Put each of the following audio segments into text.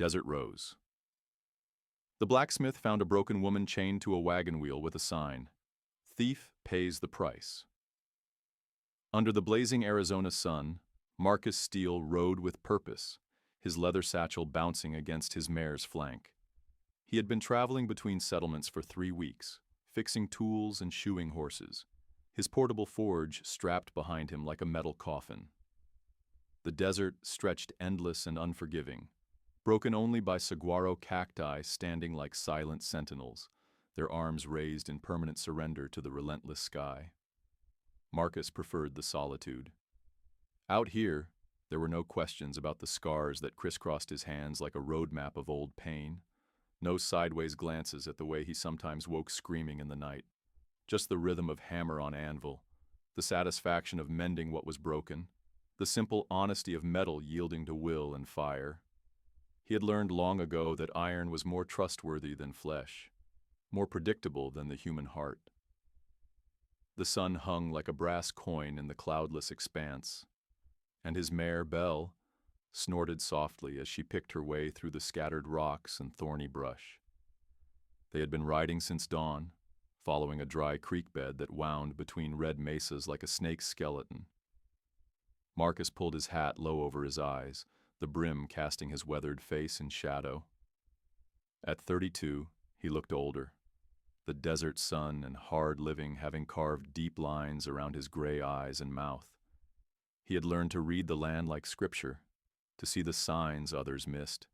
Desert Rose. The blacksmith found a broken woman chained to a wagon wheel with a sign, "Thief pays the price." Under the blazing Arizona sun, Marcus Steele rode with purpose, his leather satchel bouncing against his mare's flank. He had been traveling between settlements for 3 weeks, fixing tools and shoeing horses, his portable forge strapped behind him like a metal coffin. The desert stretched endless and unforgiving, broken only by saguaro cacti standing like silent sentinels, their arms raised in permanent surrender to the relentless sky. Marcus preferred the solitude. Out here, there were no questions about the scars that crisscrossed his hands like a roadmap of old pain, no sideways glances at the way he sometimes woke screaming in the night, just the rhythm of hammer on anvil, the satisfaction of mending what was broken, the simple honesty of metal yielding to will and fire. He had learned long ago that iron was more trustworthy than flesh, more predictable than the human heart. The sun hung like a brass coin in the cloudless expanse, and his mare, Belle, snorted softly as she picked her way through the scattered rocks and thorny brush. They had been riding since dawn, following a dry creek bed that wound between red mesas like a snake's skeleton. Marcus pulled his hat low over his eyes, the brim casting his weathered face in shadow. At 32, he looked older, the desert sun and hard living having carved deep lines around his gray eyes and mouth. He had learned to read the land like scripture, to see the signs others missed.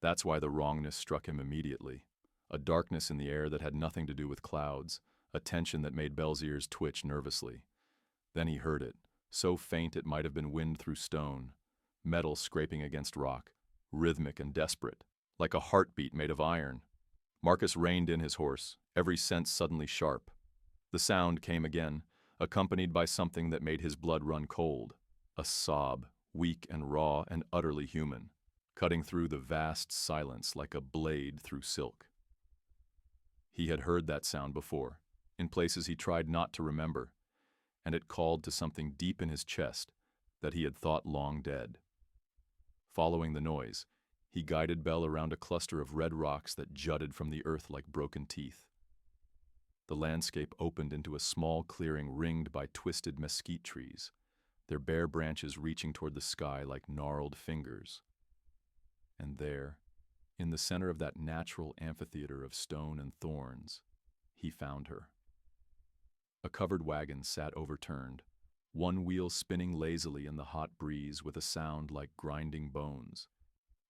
That's why the wrongness struck him immediately, a darkness in the air that had nothing to do with clouds, a tension that made Belle's ears twitch nervously. Then he heard it, so faint it might have been wind through stone, metal scraping against rock, rhythmic and desperate, like a heartbeat made of iron. Marcus reined in his horse, every sense suddenly sharp. The sound came again, accompanied by something that made his blood run cold, a sob, weak and raw and utterly human, cutting through the vast silence like a blade through silk. He had heard that sound before, in places he tried not to remember, and it called to something deep in his chest that he had thought long dead. Following the noise, he guided Belle around a cluster of red rocks that jutted from the earth like broken teeth. The landscape opened into a small clearing ringed by twisted mesquite trees, their bare branches reaching toward the sky like gnarled fingers. And there, in the center of that natural amphitheater of stone and thorns, he found her. A covered wagon sat overturned, one wheel spinning lazily in the hot breeze with a sound like grinding bones.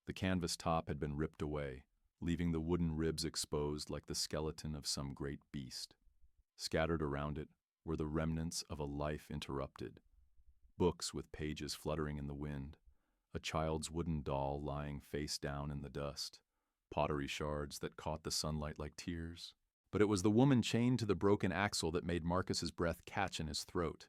The canvas top had been ripped away, leaving the wooden ribs exposed like the skeleton of some great beast. Scattered around it were the remnants of a life interrupted, books with pages fluttering in the wind, a child's wooden doll lying face down in the dust, pottery shards that caught the sunlight like tears. But it was the woman chained to the broken axle that made Marcus's breath catch in his throat.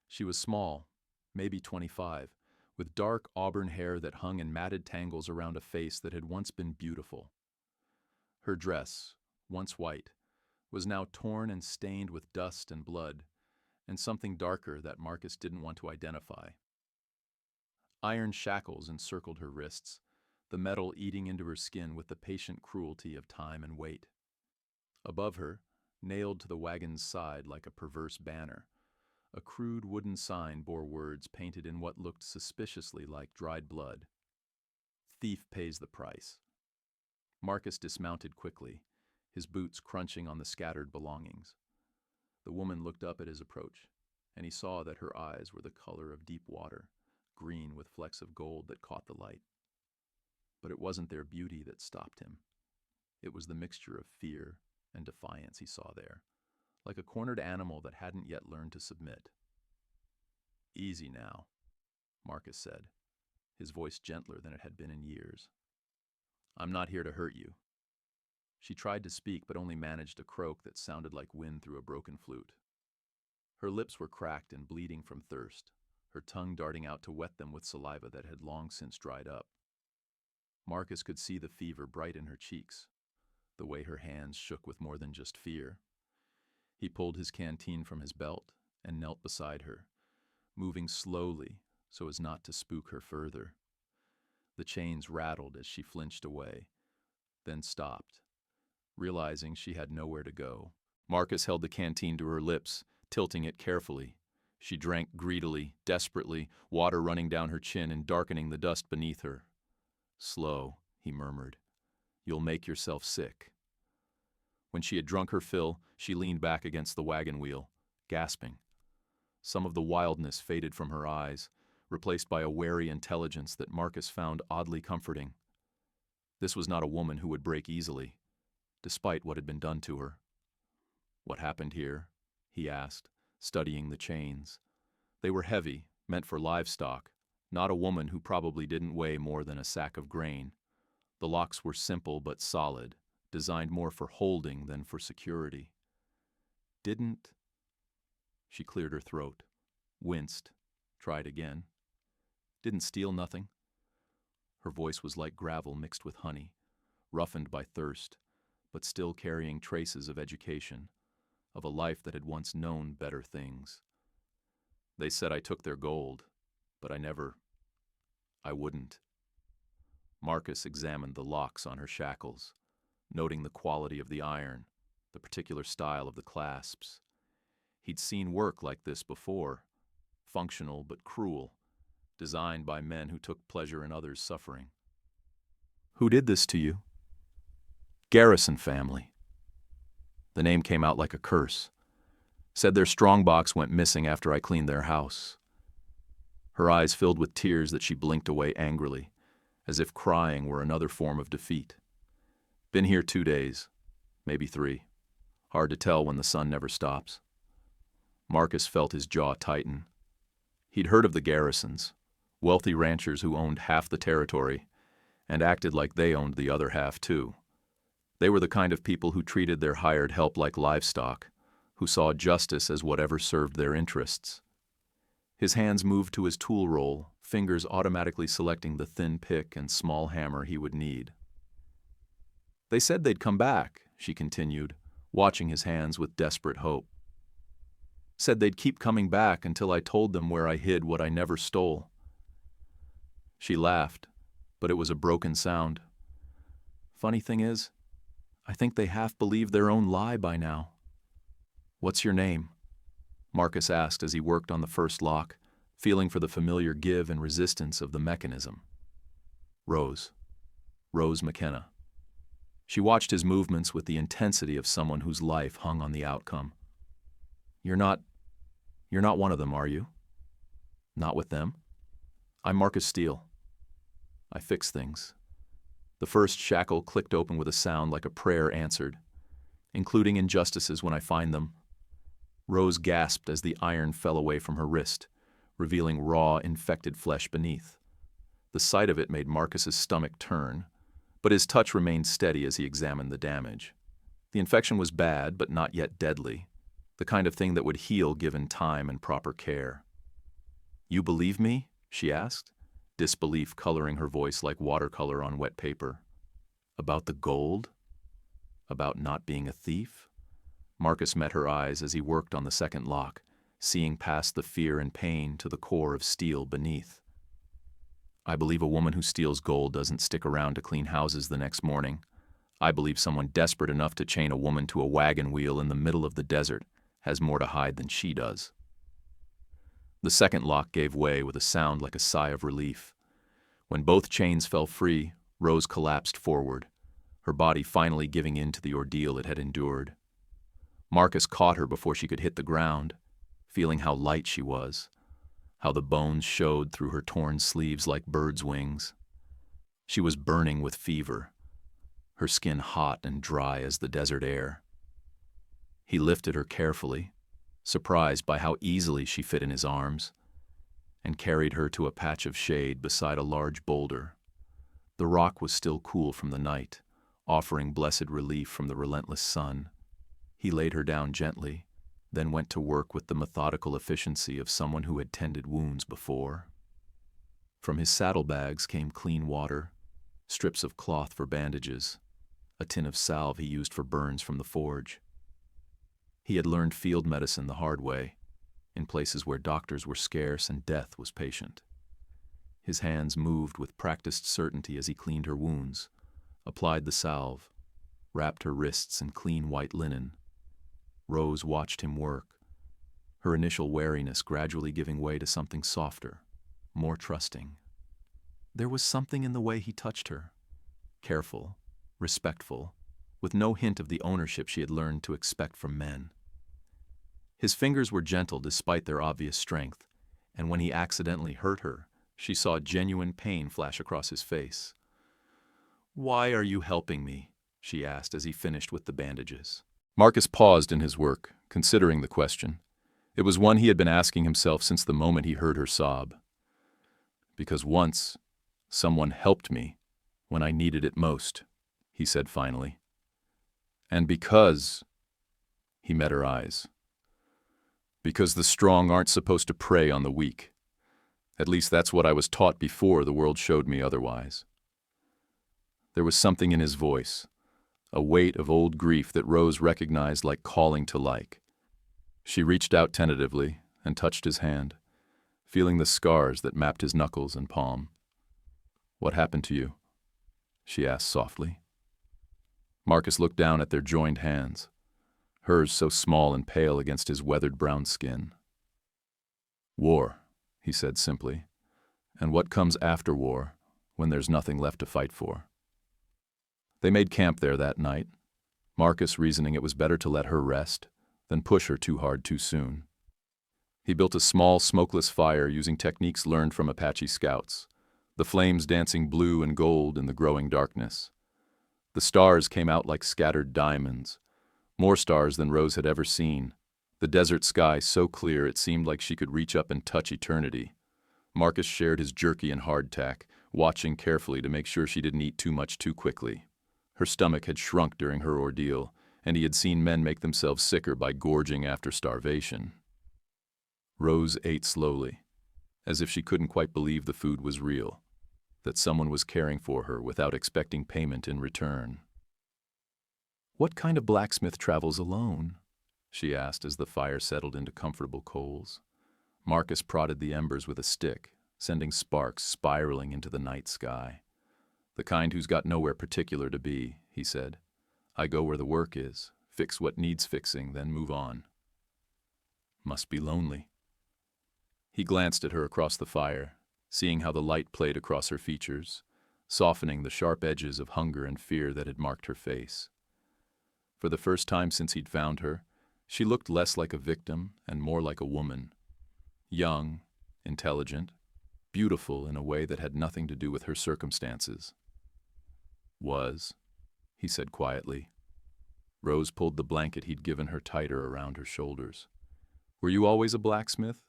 She was small, maybe 25, with dark auburn hair that hung in matted tangles around a face that had once been beautiful. Her dress, once white, was now torn and stained with dust and blood, and something darker that Marcus didn't want to identify. Iron shackles encircled her wrists, the metal eating into her skin with the patient cruelty of time and weight. Above her, nailed to the wagon's side like a perverse banner, a crude wooden sign bore words painted in what looked suspiciously like dried blood. "Thief pays the price." Marcus dismounted quickly, his boots crunching on the scattered belongings. The woman looked up at his approach, and he saw that her eyes were the color of deep water, green with flecks of gold that caught the light. But it wasn't their beauty that stopped him. It was the mixture of fear and defiance he saw there, like a cornered animal that hadn't yet learned to submit. "Easy now," Marcus said, his voice gentler than it had been in years. "I'm not here to hurt you." She tried to speak, but only managed a croak that sounded like wind through a broken flute. Her lips were cracked and bleeding from thirst, her tongue darting out to wet them with saliva that had long since dried up. Marcus could see the fever bright in her cheeks, the way her hands shook with more than just fear. He pulled his canteen from his belt and knelt beside her, moving slowly so as not to spook her further. The chains rattled as she flinched away, then stopped, realizing she had nowhere to go. Marcus held the canteen to her lips, tilting it carefully. She drank greedily, desperately, water running down her chin and darkening the dust beneath her. "Slow," he murmured. "You'll make yourself sick." When she had drunk her fill, she leaned back against the wagon wheel, gasping. Some of the wildness faded from her eyes, replaced by a wary intelligence that Marcus found oddly comforting. This was not a woman who would break easily, despite what had been done to her. "What happened here?" he asked, studying the chains. They were heavy, meant for livestock, not a woman who probably didn't weigh more than a sack of grain. The locks were simple but solid, designed more for holding than for security. "Didn't—" She cleared her throat, winced, tried again. "Didn't steal nothing?" Her voice was like gravel mixed with honey, roughened by thirst, but still carrying traces of education, of a life that had once known better things. "They said I took their gold, but I wouldn't." Marcus examined the locks on her shackles, noting the quality of the iron, the particular style of the clasps. He'd seen work like this before, functional but cruel, designed by men who took pleasure in others' suffering. "Who did this to you?" "Garrison family." The name came out like a curse. "Said their strongbox went missing after I cleaned their house." Her eyes filled with tears that she blinked away angrily, as if crying were another form of defeat. "Been here 2 days, maybe 3. Hard to tell when the sun never stops." Marcus felt his jaw tighten. He'd heard of the Garrisons, wealthy ranchers who owned half the territory and acted like they owned the other half too. They were the kind of people who treated their hired help like livestock, who saw justice as whatever served their interests. His hands moved to his tool roll, fingers automatically selecting the thin pick and small hammer he would need. "They said they'd come back," she continued, watching his hands with desperate hope. "Said they'd keep coming back until I told them where I hid what I never stole." She laughed, but it was a broken sound. "Funny thing is, I think they half believe their own lie by now." "What's your name?" Marcus asked as he worked on the first lock, feeling for the familiar give and resistance of the mechanism. "Rose. Rose McKenna." She watched his movements with the intensity of someone whose life hung on the outcome. You're not one of them, are you?" "Not with them?" "I'm Marcus Steele. I fix things." The first shackle clicked open with a sound like a prayer answered. "Including injustices when I find them." Rose gasped as the iron fell away from her wrist, revealing raw, infected flesh beneath. The sight of it made Marcus's stomach turn, but his touch remained steady as he examined the damage. The infection was bad, but not yet deadly, the kind of thing that would heal given time and proper care. "You believe me?" she asked, disbelief coloring her voice like watercolor on wet paper. "About the gold? About not being a thief?" Marcus met her eyes as he worked on the second lock, seeing past the fear and pain to the core of steel beneath. "I believe a woman who steals gold doesn't stick around to clean houses the next morning. I believe someone desperate enough to chain a woman to a wagon wheel in the middle of the desert has more to hide than she does." The second lock gave way with a sound like a sigh of relief. When both chains fell free, Rose collapsed forward, her body finally giving in to the ordeal it had endured. Marcus caught her before she could hit the ground, feeling how light she was, how the bones showed through her torn sleeves like birds' wings. She was burning with fever, her skin hot and dry as the desert air. He lifted her carefully, surprised by how easily she fit in his arms, and carried her to a patch of shade beside a large boulder. The rock was still cool from the night, offering blessed relief from the relentless sun. He laid her down gently, then went to work with the methodical efficiency of someone who had tended wounds before. From his saddlebags came clean water, strips of cloth for bandages, a tin of salve he used for burns from the forge. He had learned field medicine the hard way, in places where doctors were scarce and death was patient. His hands moved with practiced certainty as he cleaned her wounds, applied the salve, wrapped her wrists in clean white linen. Rose watched him work, her initial wariness gradually giving way to something softer, more trusting. There was something in the way he touched her, careful, respectful, with no hint of the ownership she had learned to expect from men. His fingers were gentle despite their obvious strength, and when he accidentally hurt her, she saw genuine pain flash across his face. "Why are you helping me?" she asked as he finished with the bandages. Marcus paused in his work, considering the question. It was one he had been asking himself since the moment he heard her sob. "Because once, someone helped me when I needed it most," he said finally. "And because," he met her eyes, "because the strong aren't supposed to prey on the weak. At least that's what I was taught before the world showed me otherwise." There was something in his voice, a weight of old grief that Rose recognized like calling to like. She reached out tentatively and touched his hand, feeling the scars that mapped his knuckles and palm. "What happened to you?" she asked softly. Marcus looked down at their joined hands, hers so small and pale against his weathered brown skin. "War," he said simply, "and what comes after war when there's nothing left to fight for." They made camp there that night, Marcus reasoning it was better to let her rest than push her too hard too soon. He built a small, smokeless fire using techniques learned from Apache scouts, the flames dancing blue and gold in the growing darkness. The stars came out like scattered diamonds, more stars than Rose had ever seen, the desert sky so clear it seemed like she could reach up and touch eternity. Marcus shared his jerky and hardtack, watching carefully to make sure she didn't eat too much too quickly. Her stomach had shrunk during her ordeal, and he had seen men make themselves sicker by gorging after starvation. Rose ate slowly, as if she couldn't quite believe the food was real, that someone was caring for her without expecting payment in return. "What kind of blacksmith travels alone?" she asked as the fire settled into comfortable coals. Marcus prodded the embers with a stick, sending sparks spiraling into the night sky. "The kind who's got nowhere particular to be," he said. "I go where the work is, fix what needs fixing, then move on." "Must be lonely." He glanced at her across the fire, seeing how the light played across her features, softening the sharp edges of hunger and fear that had marked her face. For the first time since he'd found her, she looked less like a victim and more like a woman. Young, intelligent, beautiful in a way that had nothing to do with her circumstances. He said quietly. Rose pulled the blanket he'd given her tighter around her shoulders. "Were you always a blacksmith?"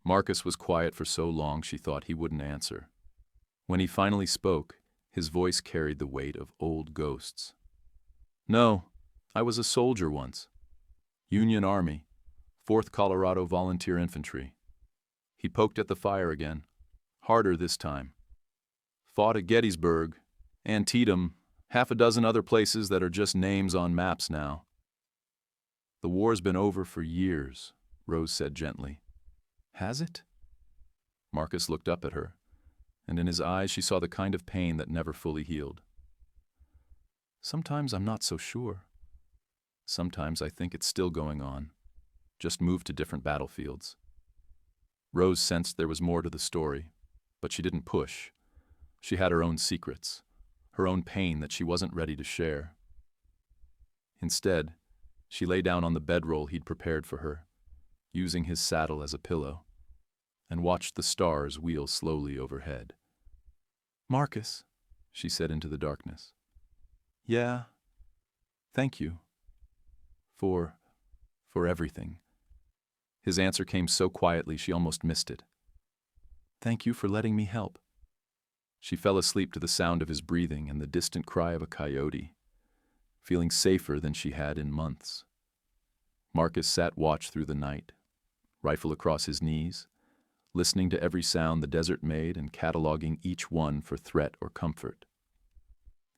Marcus was quiet for so long she thought he wouldn't answer. When he finally spoke, his voice carried the weight of old ghosts. "No, I was a soldier once. Union Army, 4th Colorado Volunteer Infantry." He poked at the fire again, harder this time. "Fought at Gettysburg, Antietam, half a dozen other places that are just names on maps now." "The war's been over for years," Rose said gently. "Has it?" Marcus looked up at her, and in his eyes she saw the kind of pain that never fully healed. "Sometimes I'm not so sure. Sometimes I think it's still going on, just moved to different battlefields." Rose sensed there was more to the story, but she didn't push. She had her own secrets, her own pain that she wasn't ready to share. Instead, she lay down on the bedroll he'd prepared for her, using his saddle as a pillow, and watched the stars wheel slowly overhead. "Marcus," she said into the darkness. "Yeah, thank you. For everything." His answer came so quietly she almost missed it. "Thank you for letting me help." She fell asleep to the sound of his breathing and the distant cry of a coyote, feeling safer than she had in months. Marcus sat watch through the night, rifle across his knees, listening to every sound the desert made and cataloging each one for threat or comfort.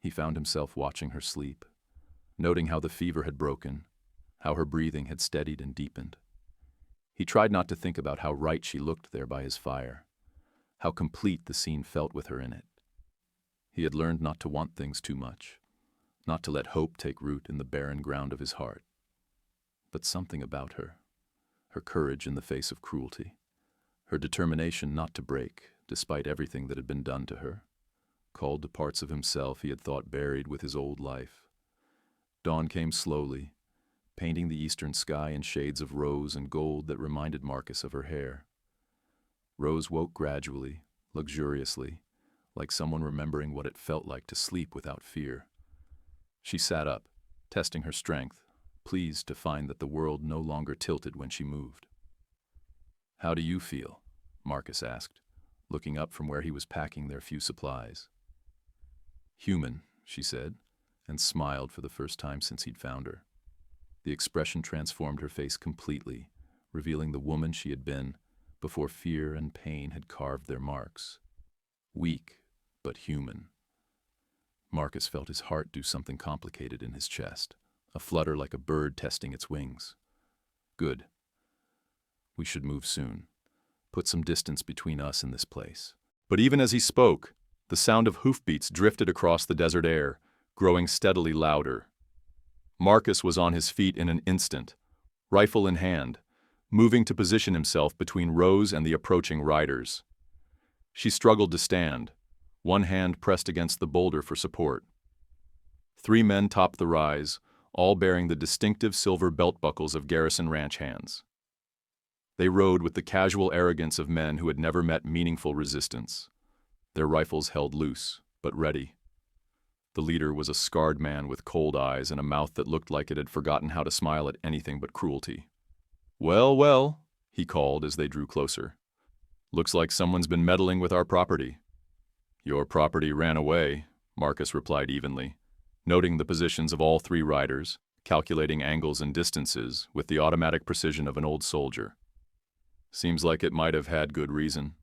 He found himself watching her sleep, noting how the fever had broken, how her breathing had steadied and deepened. He tried not to think about how right she looked there by his fire, how complete the scene felt with her in it. He had learned not to want things too much, not to let hope take root in the barren ground of his heart. But something about her, her courage in the face of cruelty, her determination not to break, despite everything that had been done to her, called to parts of himself he had thought buried with his old life. Dawn came slowly, painting the eastern sky in shades of rose and gold that reminded Marcus of her hair. Rose woke gradually, luxuriously, like someone remembering what it felt like to sleep without fear. She sat up, testing her strength, pleased to find that the world no longer tilted when she moved. "How do you feel?" Marcus asked, looking up from where he was packing their few supplies. "Human," she said, and smiled for the first time since he'd found her. The expression transformed her face completely, revealing the woman she had been before fear and pain had carved their marks. Weak, but human. Marcus felt his heart do something complicated in his chest, a flutter like a bird testing its wings. "Good. We should move soon. Put some distance between us and this place." But even as he spoke, the sound of hoofbeats drifted across the desert air, growing steadily louder. Marcus was on his feet in an instant, rifle in hand, moving to position himself between Rose and the approaching riders. She struggled to stand, one hand pressed against the boulder for support. 3 men topped the rise, all bearing the distinctive silver belt buckles of Garrison Ranch hands. They rode with the casual arrogance of men who had never met meaningful resistance, their rifles held loose, but ready. The leader was a scarred man with cold eyes and a mouth that looked like it had forgotten how to smile at anything but cruelty. "Well, well," he called as they drew closer. "Looks like someone's been meddling with our property." "Your property ran away," Marcus replied evenly, noting the positions of all 3 riders, calculating angles and distances with the automatic precision of an old soldier. "Seems like it might have had good reason."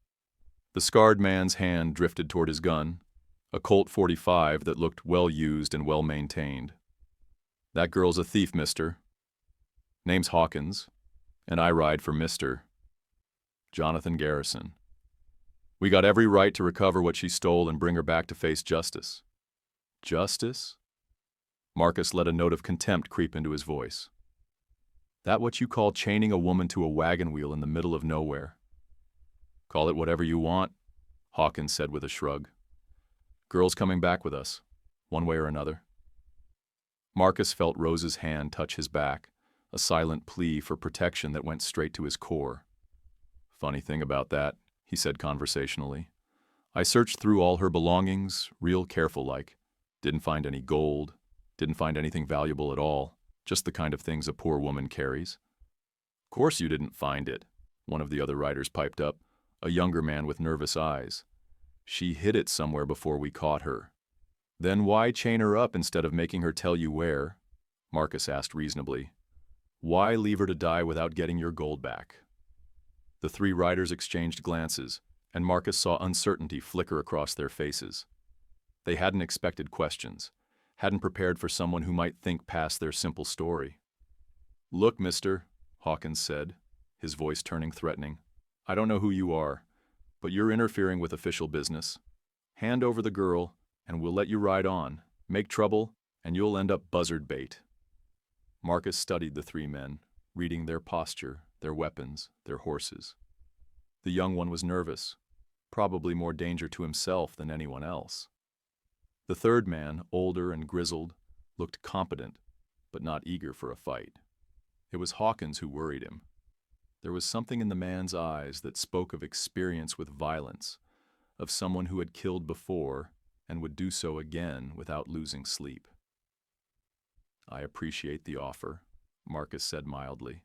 The scarred man's hand drifted toward his gun, a Colt .45 that looked well used and well maintained. "That girl's a thief, mister. Name's Hawkins, and I ride for Mr. Jonathan Garrison. We got every right to recover what she stole and bring her back to face justice." "Justice?" Marcus let a note of contempt creep into his voice. "That what you call chaining a woman to a wagon wheel in the middle of nowhere?" "Call it whatever you want," Hawkins said with a shrug. "Girl's coming back with us, one way or another." Marcus felt Rose's hand touch his back, a silent plea for protection that went straight to his core. "Funny thing about that," he said conversationally. "I searched through all her belongings, real careful-like. Didn't find any gold, didn't find anything valuable at all, just the kind of things a poor woman carries." "Course you didn't find it," one of the other riders piped up, a younger man with nervous eyes. "She hid it somewhere before we caught her." "Then why chain her up instead of making her tell you where?" Marcus asked reasonably. "Why leave her to die without getting your gold back?" The 3 riders exchanged glances, and Marcus saw uncertainty flicker across their faces. They hadn't expected questions, hadn't prepared for someone who might think past their simple story. "Look, mister," Hawkins said, his voice turning threatening. "I don't know who you are, but you're interfering with official business. Hand over the girl, and we'll let you ride on. Make trouble, and you'll end up buzzard bait." Marcus studied the 3 men, reading their posture, their weapons, their horses. The young one was nervous, probably more danger to himself than anyone else. The 3rd man, older and grizzled, looked competent, but not eager for a fight. It was Hawkins who worried him. There was something in the man's eyes that spoke of experience with violence, of someone who had killed before and would do so again without losing sleep. "I appreciate the offer," Marcus said mildly.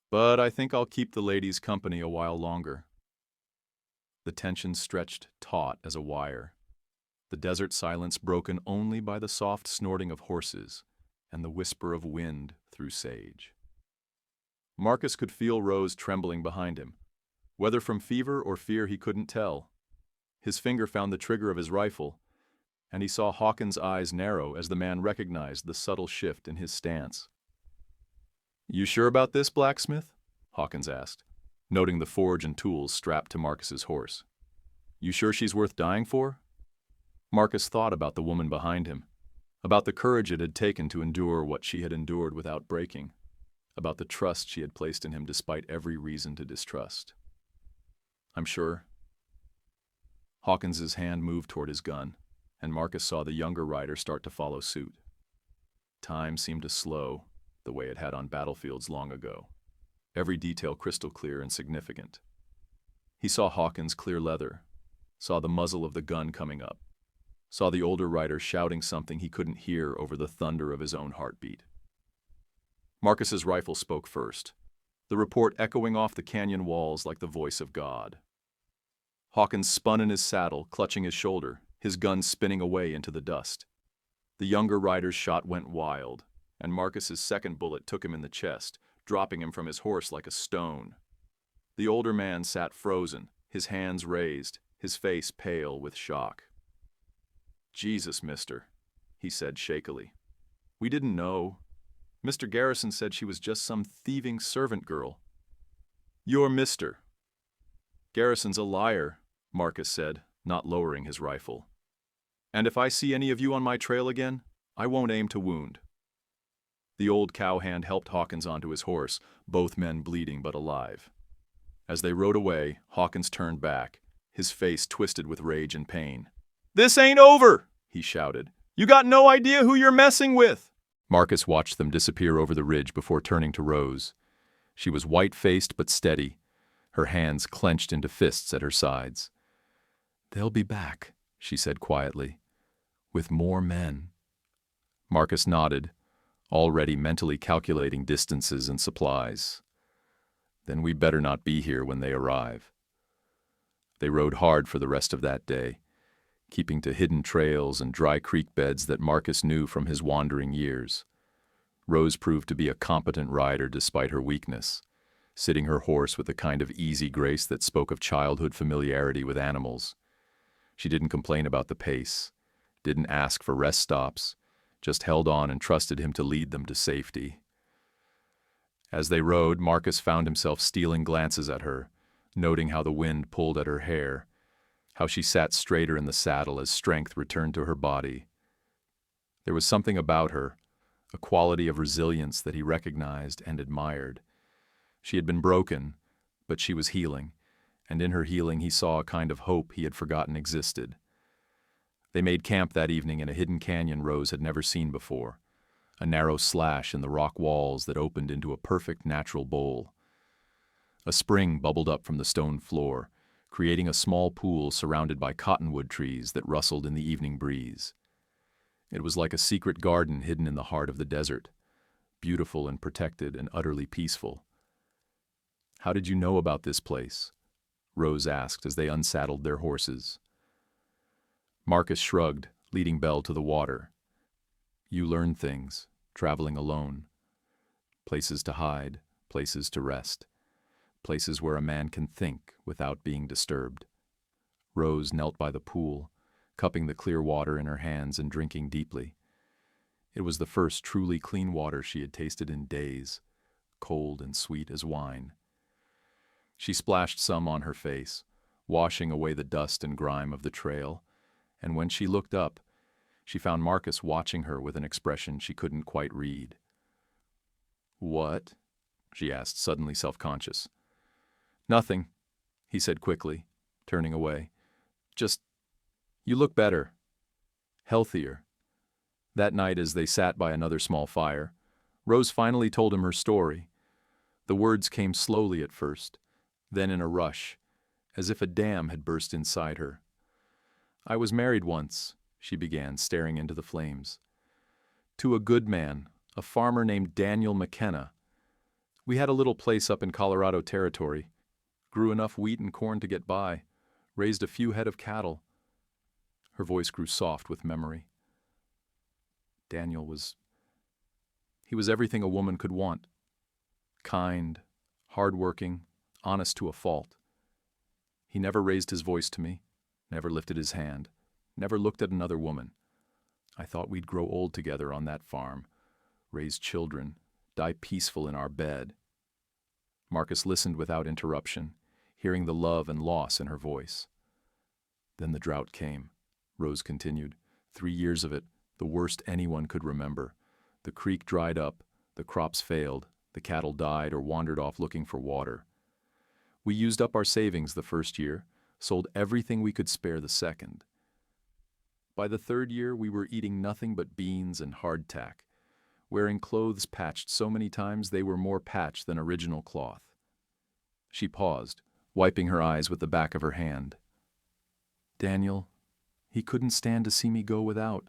"But I think I'll keep the ladies company a while longer." The tension stretched taut as a wire, the desert silence broken only by the soft snorting of horses and the whisper of wind through sage. Marcus could feel Rose trembling behind him, whether from fever or fear he couldn't tell. His finger found the trigger of his rifle, and he saw Hawkins' eyes narrow as the man recognized the subtle shift in his stance. "You sure about this, Blacksmith?" Hawkins asked, noting the forge and tools strapped to Marcus's horse. You sure she's worth dying for? Marcus thought about the woman behind him, about the courage it had taken to endure what she had endured without breaking, about the trust she had placed in him despite every reason to distrust. I'm sure. Hawkins's hand moved toward his gun, and Marcus saw the younger rider start to follow suit. Time seemed to slow, the way it had on battlefields long ago, every detail crystal clear and significant. He saw Hawkins' clear leather, saw the muzzle of the gun coming up, saw the older rider shouting something he couldn't hear over the thunder of his own heartbeat. Marcus's rifle spoke first, the report echoing off the canyon walls like the voice of God. Hawkins spun in his saddle, clutching his shoulder, his gun spinning away into the dust. The younger rider's shot went wild, and Marcus's second bullet took him in the chest, dropping him from his horse like a stone. The older man sat frozen, his hands raised, his face pale with shock. Jesus, mister, he said shakily. We didn't know. Mr. Garrison said she was just some thieving servant girl. You're mister. Garrison's a liar, Marcus said, not lowering his rifle. And if I see any of you on my trail again, I won't aim to wound. The old cowhand helped Hawkins onto his horse, both men bleeding but alive. As they rode away, Hawkins turned back, his face twisted with rage and pain. This ain't over, he shouted. You got no idea who you're messing with. Marcus watched them disappear over the ridge before turning to Rose. She was white-faced but steady, her hands clenched into fists at her sides. They'll be back, she said quietly, with more men. Marcus nodded, already mentally calculating distances and supplies. Then we better not be here when they arrive. They rode hard for the rest of that day, keeping to hidden trails and dry creek beds that Marcus knew from his wandering years. Rose proved to be a competent rider despite her weakness, sitting her horse with a kind of easy grace that spoke of childhood familiarity with animals. She didn't complain about the pace, didn't ask for rest stops, just held on and trusted him to lead them to safety. As they rode, Marcus found himself stealing glances at her, noting how the wind pulled at her hair, how she sat straighter in the saddle as strength returned to her body. There was something about her, a quality of resilience that he recognized and admired. She had been broken, but she was healing, and in her healing he saw a kind of hope he had forgotten existed. They made camp that evening in a hidden canyon Rose had never seen before, a narrow slash in the rock walls that opened into a perfect natural bowl. A spring bubbled up from the stone floor, creating a small pool surrounded by cottonwood trees that rustled in the evening breeze. It was like a secret garden hidden in the heart of the desert, beautiful and protected and utterly peaceful. How did you know about this place? Rose asked as they unsaddled their horses. Marcus shrugged, leading Belle to the water. You learn things, traveling alone. Places to hide, places to rest. Places where a man can think without being disturbed. Rose knelt by the pool, cupping the clear water in her hands and drinking deeply. It was the first truly clean water she had tasted in days, cold and sweet as wine. She splashed some on her face, washing away the dust and grime of the trail, and when she looked up, she found Marcus watching her with an expression she couldn't quite read. What? She asked, suddenly self-conscious. Nothing, he said quickly, turning away. Just, you look better. Healthier. That night, as they sat by another small fire, Rose finally told him her story. The words came slowly at first, then in a rush, as if a dam had burst inside her. I was married once, she began, staring into the flames. To a good man, a farmer named Daniel McKenna. We had a little place up in Colorado Territory, grew enough wheat and corn to get by, raised a few head of cattle. Her voice grew soft with memory. Daniel was everything a woman could want. Kind, hard-working, honest to a fault. He never raised his voice to me, never lifted his hand, never looked at another woman. I thought we'd grow old together on that farm, raise children, die peaceful in our bed. Marcus listened without interruption, hearing the love and loss in her voice. Then the drought came, Rose continued. 3 years of it, the worst anyone could remember. The creek dried up, the crops failed, the cattle died or wandered off looking for water. We used up our savings the first year, sold everything we could spare the second. By the third year, we were eating nothing but beans and hardtack, wearing clothes patched so many times they were more patched than original cloth. She paused, wiping her eyes with the back of her hand. Daniel, he couldn't stand to see me go without.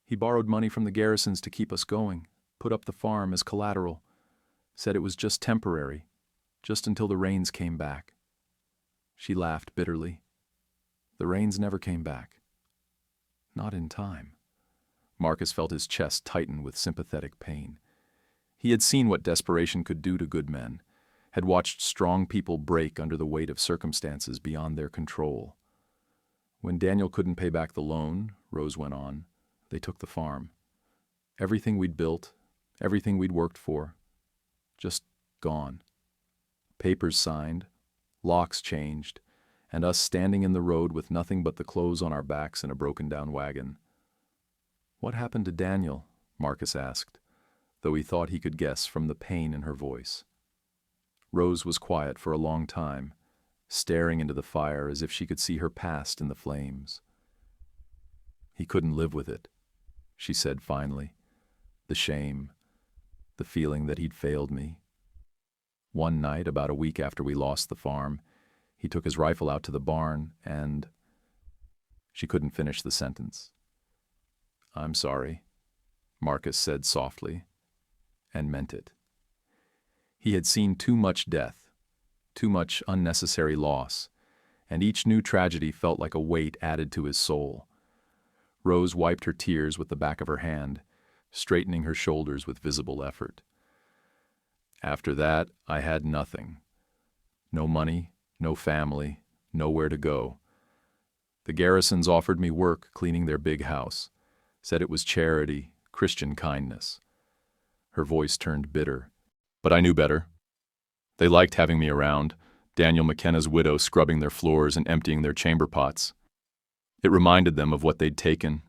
He borrowed money from the Garrisons to keep us going, put up the farm as collateral, said it was just temporary, just until the rains came back. She laughed bitterly. The rains never came back. Not in time. Marcus felt his chest tighten with sympathetic pain. He had seen what desperation could do to good men, had watched strong people break under the weight of circumstances beyond their control. When Daniel couldn't pay back the loan, Rose went on, they took the farm. Everything we'd built, everything we'd worked for, just gone. Papers signed, locks changed, and us standing in the road with nothing but the clothes on our backs and a broken-down wagon. What happened to Daniel? Marcus asked, though he thought he could guess from the pain in her voice. Rose was quiet for a long time, staring into the fire as if she could see her past in the flames. He couldn't live with it, she said finally. The shame, the feeling that he'd failed me. One night, about a week after we lost the farm, he took his rifle out to the barn and... She couldn't finish the sentence. I'm sorry, Marcus said softly, and meant it. He had seen too much death, too much unnecessary loss, and each new tragedy felt like a weight added to his soul. Rose wiped her tears with the back of her hand, straightening her shoulders with visible effort. After that, I had nothing. No money, no family, nowhere to go. The Garrisons offered me work cleaning their big house, said it was charity, Christian kindness. Her voice turned bitter, but I knew better. They liked having me around, Daniel McKenna's widow scrubbing their floors and emptying their chamber pots. It reminded them of what they'd taken,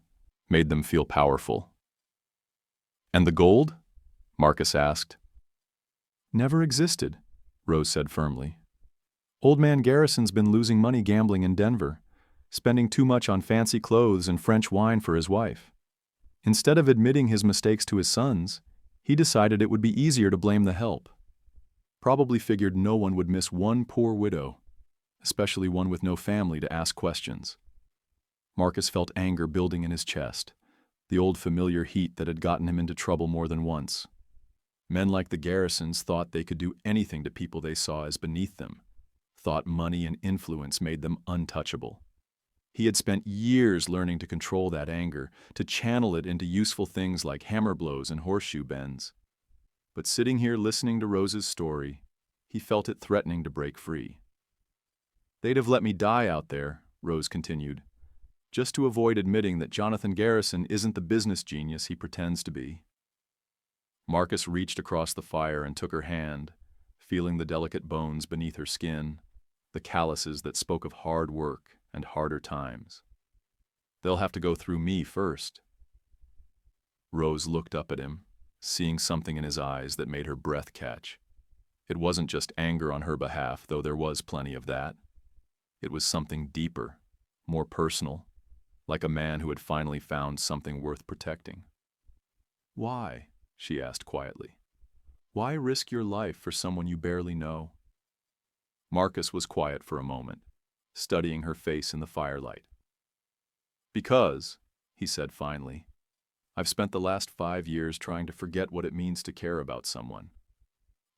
made them feel powerful. And the gold? Marcus asked. Never existed, Rose said firmly. Old man Garrison's been losing money gambling in Denver, spending too much on fancy clothes and French wine for his wife. Instead of admitting his mistakes to his sons, he decided it would be easier to blame the help. Probably figured no one would miss one poor widow, especially one with no family to ask questions. Marcus felt anger building in his chest, the old familiar heat that had gotten him into trouble more than once. Men like the Garrisons thought they could do anything to people they saw as beneath them, thought money and influence made them untouchable. He had spent years learning to control that anger, to channel it into useful things like hammer blows and horseshoe bends. But sitting here listening to Rose's story, he felt it threatening to break free. They'd have let me die out there, Rose continued, just to avoid admitting that Jonathan Garrison isn't the business genius he pretends to be. Marcus reached across the fire and took her hand, feeling the delicate bones beneath her skin, the calluses that spoke of hard work and harder times. They'll have to go through me first. Rose looked up at him, seeing something in his eyes that made her breath catch. It wasn't just anger on her behalf, though there was plenty of that. It was something deeper, more personal, like a man who had finally found something worth protecting. Why? She asked quietly. Why risk your life for someone you barely know? Marcus was quiet for a moment, studying her face in the firelight. Because, he said finally, I've spent the last 5 years trying to forget what it means to care about someone,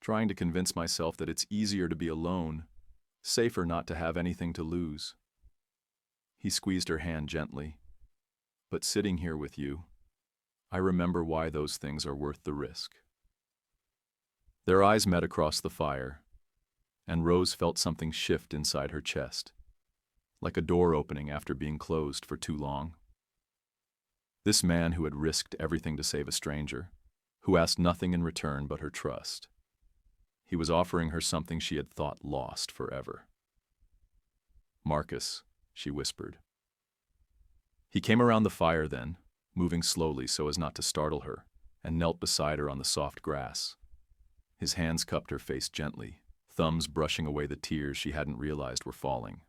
trying to convince myself that it's easier to be alone, safer not to have anything to lose. He squeezed her hand gently. But sitting here with you, I remember why those things are worth the risk. Their eyes met across the fire, and Rose felt something shift inside her chest, like a door opening after being closed for too long. This man who had risked everything to save a stranger, who asked nothing in return but her trust. He was offering her something she had thought lost forever. Marcus, she whispered. He came around the fire then, moving slowly so as not to startle her, and knelt beside her on the soft grass. His hands cupped her face gently, thumbs brushing away the tears she hadn't realized were falling.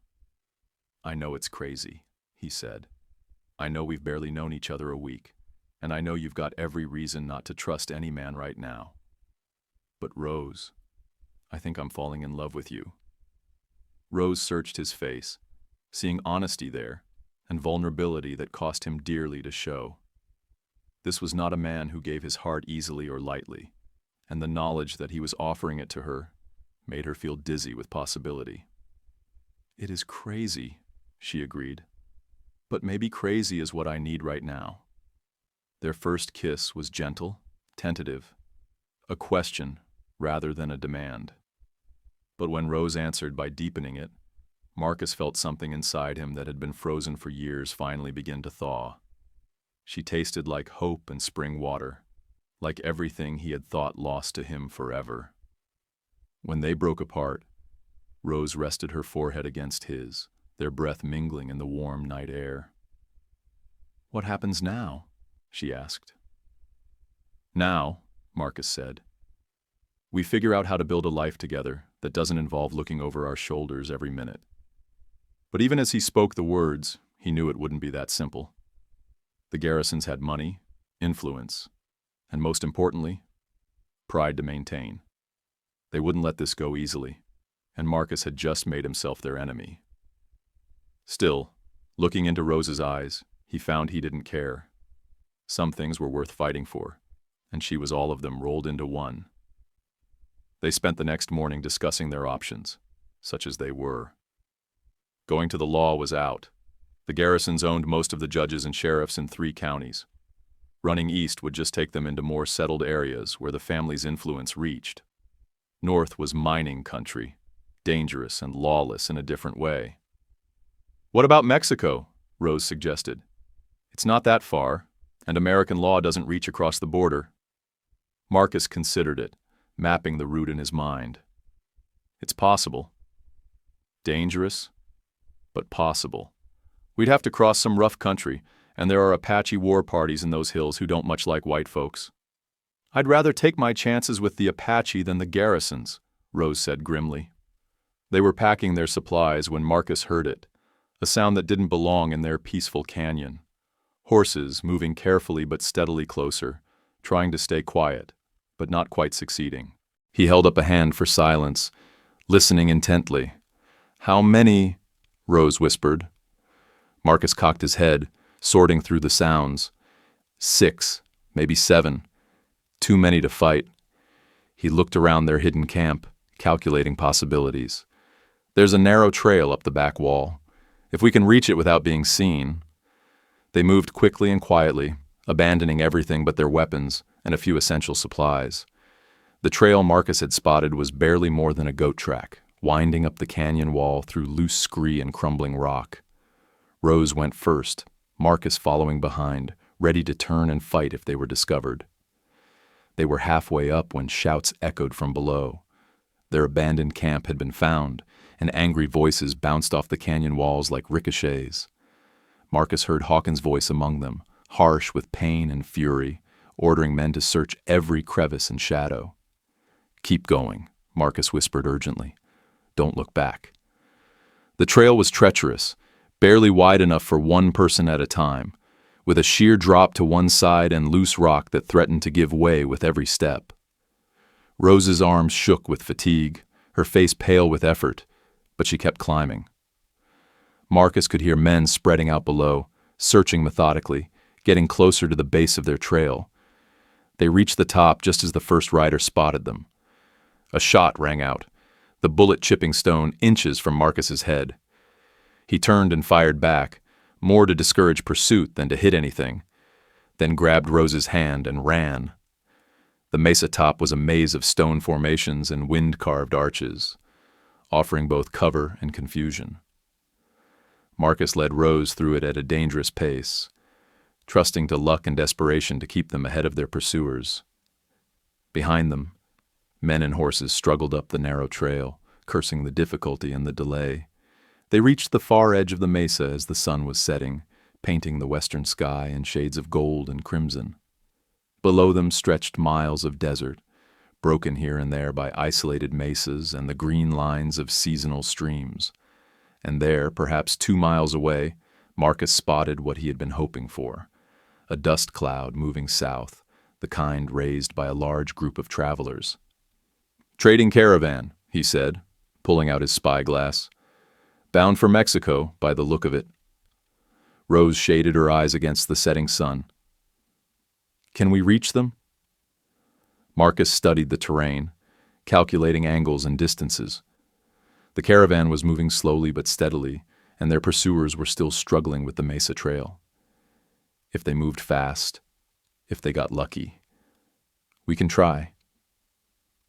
"I know it's crazy," he said. "I know we've barely known each other a week, and I know you've got every reason not to trust any man right now. But Rose, I think I'm falling in love with you." Rose searched his face, seeing honesty there, and vulnerability that cost him dearly to show. This was not a man who gave his heart easily or lightly, and the knowledge that he was offering it to her made her feel dizzy with possibility. "It is crazy," she agreed, "but maybe crazy is what I need right now." Their first kiss was gentle, tentative, a question rather than a demand. But when Rose answered by deepening it, Marcus felt something inside him that had been frozen for years finally begin to thaw. She tasted like hope and spring water, like everything he had thought lost to him forever. When they broke apart, Rose rested her forehead against his, their breath mingling in the warm night air. "What happens now?" she asked. "Now," Marcus said, "we figure out how to build a life together that doesn't involve looking over our shoulders every minute." But even as he spoke the words, he knew it wouldn't be that simple. The Garrisons had money, influence, and most importantly, pride to maintain. They wouldn't let this go easily, and Marcus had just made himself their enemy. Still, looking into Rose's eyes, he found he didn't care. Some things were worth fighting for, and she was all of them rolled into one. They spent the next morning discussing their options, such as they were. Going to the law was out. The Garrisons owned most of the judges and sheriffs in 3 counties. Running east would just take them into more settled areas where the family's influence reached. North was mining country, dangerous and lawless in a different way. "What about Mexico?" Rose suggested. "It's not that far, and American law doesn't reach across the border." Marcus considered it, mapping the route in his mind. "It's possible. Dangerous, but possible. We'd have to cross some rough country, and there are Apache war parties in those hills who don't much like white folks." "I'd rather take my chances with the Apache than the Garrisons," Rose said grimly. They were packing their supplies when Marcus heard it, a sound that didn't belong in their peaceful canyon. Horses moving carefully but steadily closer, trying to stay quiet, but not quite succeeding. He held up a hand for silence, listening intently. "How many?" Rose whispered. Marcus cocked his head, sorting through the sounds. 6, maybe 7. Too many to fight. He looked around their hidden camp, calculating possibilities. "There's a narrow trail up the back wall. If we can reach it without being seen." They moved quickly and quietly, abandoning everything but their weapons and a few essential supplies. The trail Marcus had spotted was barely more than a goat track, winding up the canyon wall through loose scree and crumbling rock. Rose went first, Marcus following behind, ready to turn and fight if they were discovered. They were halfway up when shouts echoed from below. Their abandoned camp had been found, and angry voices bounced off the canyon walls like ricochets. Marcus heard Hawkins' voice among them, harsh with pain and fury, ordering men to search every crevice and shadow. "Keep going," Marcus whispered urgently. "Don't look back." The trail was treacherous, barely wide enough for one person at a time, with a sheer drop to one side and loose rock that threatened to give way with every step. Rose's arms shook with fatigue, her face pale with effort, but she kept climbing. Marcus could hear men spreading out below, searching methodically, getting closer to the base of their trail. They reached the top just as the first rider spotted them. A shot rang out, the bullet chipping stone inches from Marcus's head. He turned and fired back, more to discourage pursuit than to hit anything, then grabbed Rose's hand and ran. The mesa top was a maze of stone formations and wind-carved arches, offering both cover and confusion. Marcus led Rose through it at a dangerous pace, trusting to luck and desperation to keep them ahead of their pursuers. Behind them, men and horses struggled up the narrow trail, cursing the difficulty and the delay. They reached the far edge of the mesa as the sun was setting, painting the western sky in shades of gold and crimson. Below them stretched miles of desert, broken here and there by isolated mesas and the green lines of seasonal streams. And there, perhaps 2 miles away, Marcus spotted what he had been hoping for, a dust cloud moving south, the kind raised by a large group of travelers. "Trading caravan," he said, pulling out his spyglass. "Bound for Mexico, by the look of it." Rose shaded her eyes against the setting sun. "Can we reach them?" Marcus studied the terrain, calculating angles and distances. The caravan was moving slowly but steadily, and their pursuers were still struggling with the mesa trail. If they moved fast, if they got lucky. "We can try."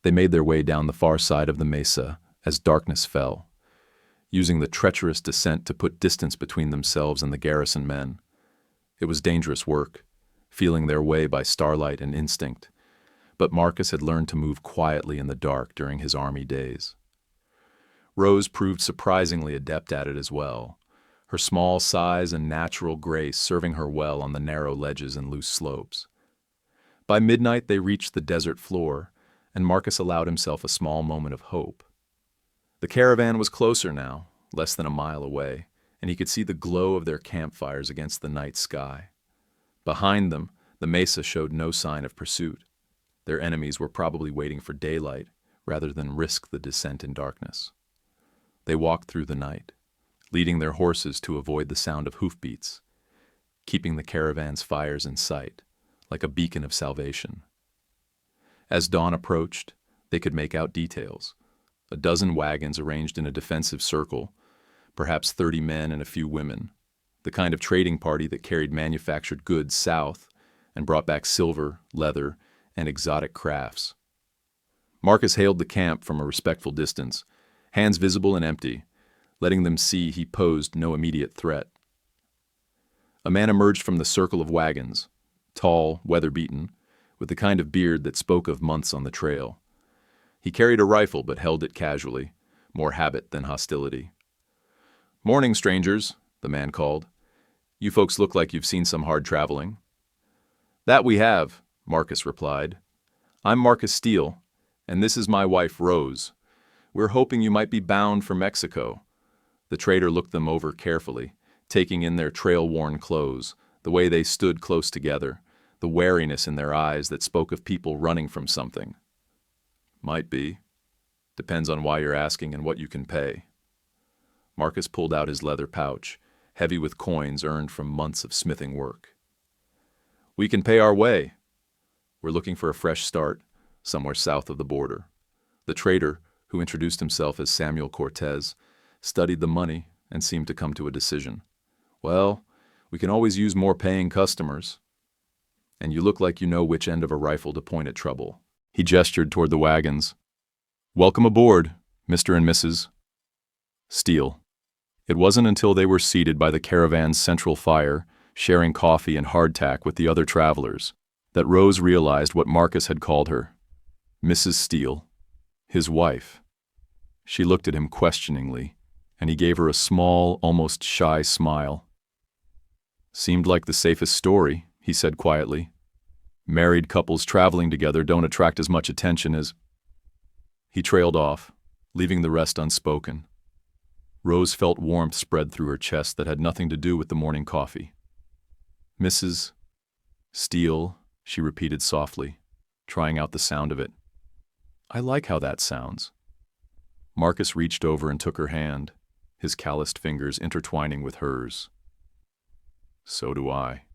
They made their way down the far side of the mesa as darkness fell, using the treacherous descent to put distance between themselves and the garrison men. It was dangerous work, feeling their way by starlight and instinct, but Marcus had learned to move quietly in the dark during his army days. Rose proved surprisingly adept at it as well, her small size and natural grace serving her well on the narrow ledges and loose slopes. By midnight they reached the desert floor, and Marcus allowed himself a small moment of hope. The caravan was closer now, less than a mile away, and he could see the glow of their campfires against the night sky. Behind them, the mesa showed no sign of pursuit. Their enemies were probably waiting for daylight rather than risk the descent in darkness. They walked through the night, leading their horses to avoid the sound of hoofbeats, keeping the caravan's fires in sight, like a beacon of salvation. As dawn approached, they could make out details. A dozen wagons arranged in a defensive circle, perhaps 30 men and a few women, the kind of trading party that carried manufactured goods south and brought back silver, leather, and exotic crafts. Marcus hailed the camp from a respectful distance, hands visible and empty, letting them see he posed no immediate threat. A man emerged from the circle of wagons, tall, weather-beaten, with the kind of beard that spoke of months on the trail. He carried a rifle but held it casually, more habit than hostility. "Morning, strangers," the man called. "You folks look like you've seen some hard traveling." "That we have," Marcus replied. "I'm Marcus Steele, and this is my wife, Rose. We're hoping you might be bound for Mexico." The trader looked them over carefully, taking in their trail-worn clothes, the way they stood close together, the wariness in their eyes that spoke of people running from something. "Might be. Depends on why you're asking and what you can pay." Marcus pulled out his leather pouch, heavy with coins earned from months of smithing work. "We can pay our way. We're looking for a fresh start, somewhere south of the border." The trader, who introduced himself as Samuel Cortez, studied the money and seemed to come to a decision. "Well, we can always use more paying customers. And you look like you know which end of a rifle to point at trouble." He gestured toward the wagons. "Welcome aboard, Mr. and Mrs. Steele." It wasn't until they were seated by the caravan's central fire, sharing coffee and hardtack with the other travelers, that Rose realized what Marcus had called her. Mrs. Steele, his wife. She looked at him questioningly, and he gave her a small, almost shy smile. "Seemed like the safest story," he said quietly. "Married couples traveling together don't attract as much attention as—" He trailed off, leaving the rest unspoken. Rose felt warmth spread through her chest that had nothing to do with the morning coffee. "Mrs. Steele," she repeated softly, trying out the sound of it. "I like how that sounds." Marcus reached over and took her hand, his calloused fingers intertwining with hers. "So do I."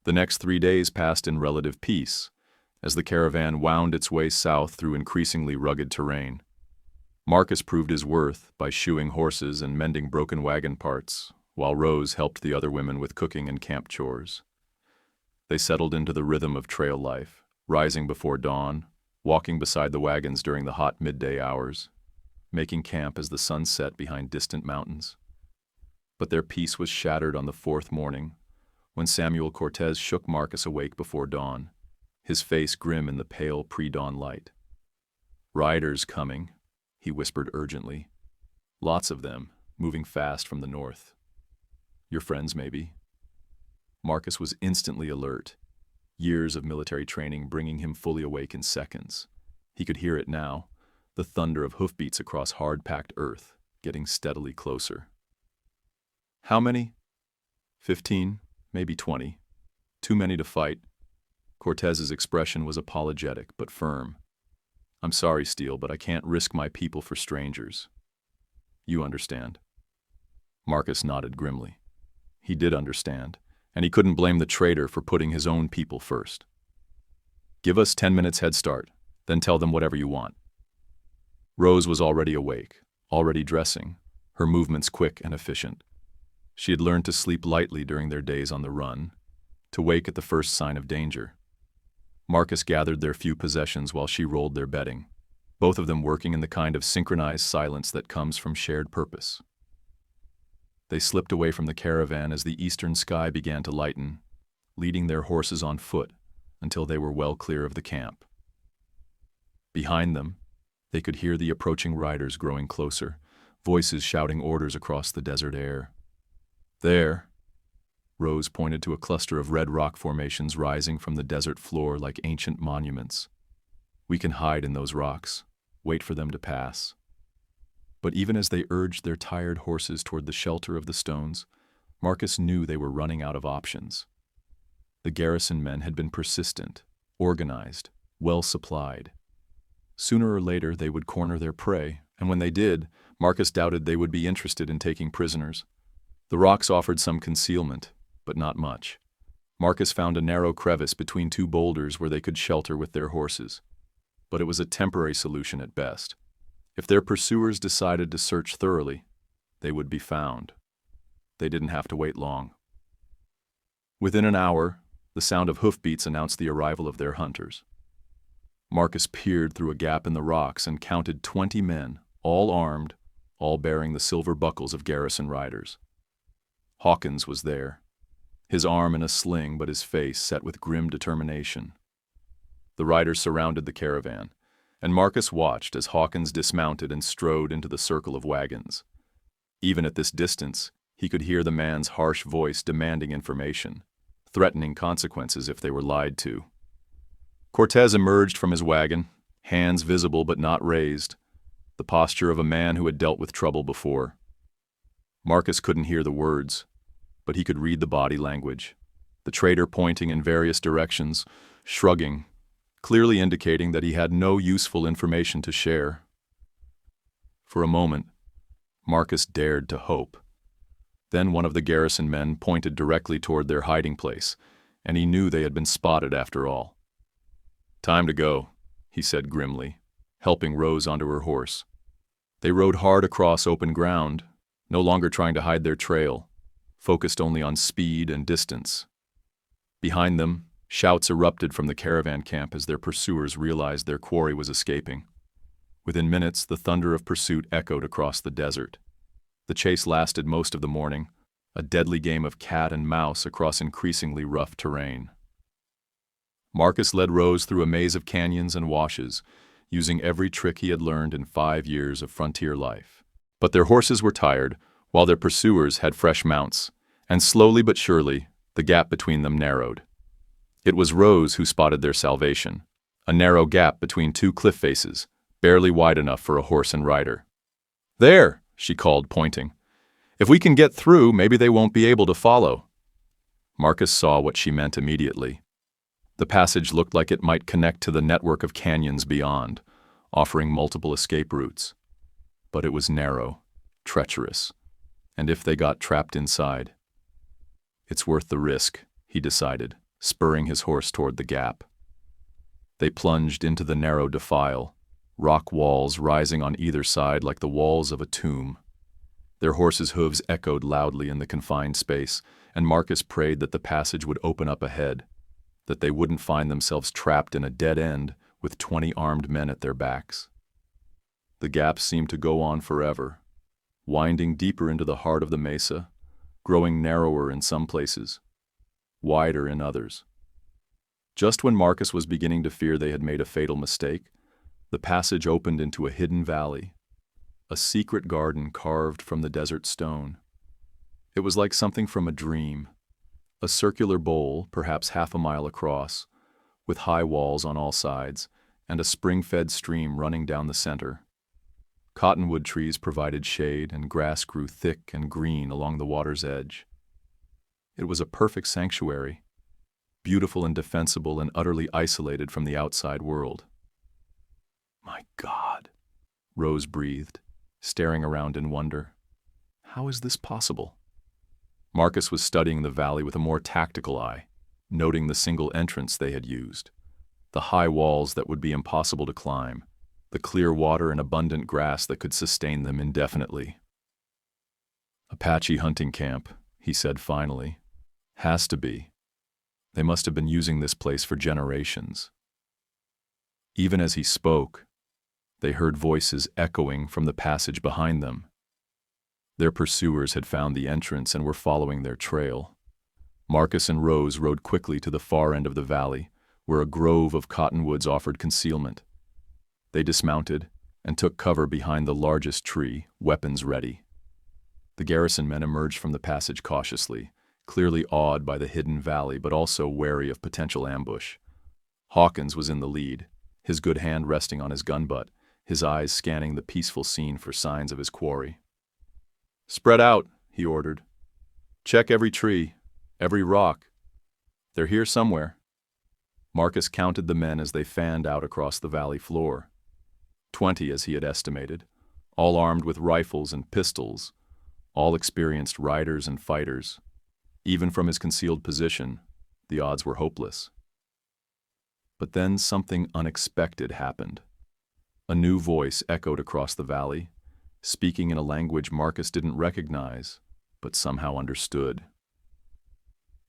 The next 3 days passed in relative peace, as the caravan wound its way south through increasingly rugged terrain. Marcus proved his worth by shoeing horses and mending broken wagon parts, while Rose helped the other women with cooking and camp chores. They settled into the rhythm of trail life, rising before dawn, walking beside the wagons during the hot midday hours, making camp as the sun set behind distant mountains. But their peace was shattered on the 4th morning, when Samuel Cortez shook Marcus awake before dawn, his face grim in the pale pre-dawn light. "Riders coming," he whispered urgently. "Lots of them, moving fast from the north. Your friends, maybe? Marcus was instantly alert, years of military training bringing him fully awake in seconds. He could hear it now, the thunder of hoofbeats across hard-packed earth, getting steadily closer. How many? 15, maybe 20. Too many to fight. Cortez's expression was apologetic but firm. I'm sorry, Steele, but I can't risk my people for strangers. You understand. Marcus nodded grimly. He did understand, and he couldn't blame the traitor for putting his own people first. Give us 10 minutes head start, then tell them whatever you want. Rose was already awake, already dressing, her movements quick and efficient. She had learned to sleep lightly during their days on the run, to wake at the first sign of danger. Marcus gathered their few possessions while she rolled their bedding, both of them working in the kind of synchronized silence that comes from shared purpose. They slipped away from the caravan as the eastern sky began to lighten, leading their horses on foot until they were well clear of the camp. Behind them, they could hear the approaching riders growing closer, voices shouting orders across the desert air. There, Rose pointed to a cluster of red rock formations rising from the desert floor like ancient monuments. We can hide in those rocks, wait for them to pass. But even as they urged their tired horses toward the shelter of the stones, Marcus knew they were running out of options. The garrison men had been persistent, organized, well supplied. Sooner or later they would corner their prey, and when they did, Marcus doubted they would be interested in taking prisoners. The rocks offered some concealment, but not much. Marcus found a narrow crevice between two boulders where they could shelter with their horses. But it was a temporary solution at best. If their pursuers decided to search thoroughly, they would be found. They didn't have to wait long. Within an hour, the sound of hoofbeats announced the arrival of their hunters. Marcus peered through a gap in the rocks and counted 20 men, all armed, all bearing the silver buckles of garrison riders. Hawkins was there, his arm in a sling but his face set with grim determination. The riders surrounded the caravan, and Marcus watched as Hawkins dismounted and strode into the circle of wagons. Even at this distance, he could hear the man's harsh voice demanding information, threatening consequences if they were lied to. Cortez emerged from his wagon, hands visible but not raised, the posture of a man who had dealt with trouble before. Marcus couldn't hear the words, but he could read the body language, the traitor pointing in various directions, shrugging, clearly indicating that he had no useful information to share. For a moment, Marcus dared to hope. Then one of the garrison men pointed directly toward their hiding place, and he knew they had been spotted after all. Time to go, he said grimly, helping Rose onto her horse. They rode hard across open ground, no longer trying to hide their trail, focused only on speed and distance. Behind them, shouts erupted from the caravan camp as their pursuers realized their quarry was escaping. Within minutes, the thunder of pursuit echoed across the desert. The chase lasted most of the morning, a deadly game of cat and mouse across increasingly rough terrain. Marcus led Rose through a maze of canyons and washes, using every trick he had learned in 5 years of frontier life. But their horses were tired, while their pursuers had fresh mounts, and slowly but surely, the gap between them narrowed. It was Rose who spotted their salvation, a narrow gap between two cliff faces, barely wide enough for a horse and rider. "There!" she called, pointing. "If we can get through, maybe they won't be able to follow." Marcus saw what she meant immediately. The passage looked like it might connect to the network of canyons beyond, offering multiple escape routes. But it was narrow, treacherous, and if they got trapped inside, it's worth the risk, he decided, spurring his horse toward the gap. They plunged into the narrow defile, rock walls rising on either side like the walls of a tomb. Their horses' hooves echoed loudly in the confined space, and Marcus prayed that the passage would open up ahead, that they wouldn't find themselves trapped in a dead end with 20 armed men at their backs. The gap seemed to go on forever, winding deeper into the heart of the mesa, growing narrower in some places, wider in others. Just when Marcus was beginning to fear they had made a fatal mistake, the passage opened into a hidden valley. a secret garden carved from the desert stone. It was like something from a dream, a circular bowl, perhaps half a mile across, with high walls on all sides, and a spring-fed stream running down the center. Cottonwood trees provided shade, and grass grew thick and green along the water's edge. It was a perfect sanctuary, beautiful and defensible and utterly isolated from the outside world. "My God," Rose breathed, staring around in wonder. "How is this possible?" Marcus was studying the valley with a more tactical eye, noting the single entrance they had used, the high walls that would be impossible to climb, the clear water and abundant grass that could sustain them indefinitely. "Apache hunting camp," he said finally. "Has to be. They must have been using this place for generations." Even as he spoke, they heard voices echoing from the passage behind them. Their pursuers had found the entrance and were following their trail. Marcus and Rose rode quickly to the far end of the valley, where a grove of cottonwoods offered concealment. They dismounted and took cover behind the largest tree, weapons ready. The garrison men emerged from the passage cautiously, clearly awed by the hidden valley but also wary of potential ambush. Hawkins was in the lead, his good hand resting on his gun butt, his eyes scanning the peaceful scene for signs of his quarry. "Spread out," he ordered. "Check every tree, every rock. They're here somewhere." Marcus counted the men as they fanned out across the valley floor. 20, as he had estimated, all armed with rifles and pistols, all experienced riders and fighters. Even from his concealed position, the odds were hopeless. But then something unexpected happened. A new voice echoed across the valley, speaking in a language Marcus didn't recognize, but somehow understood.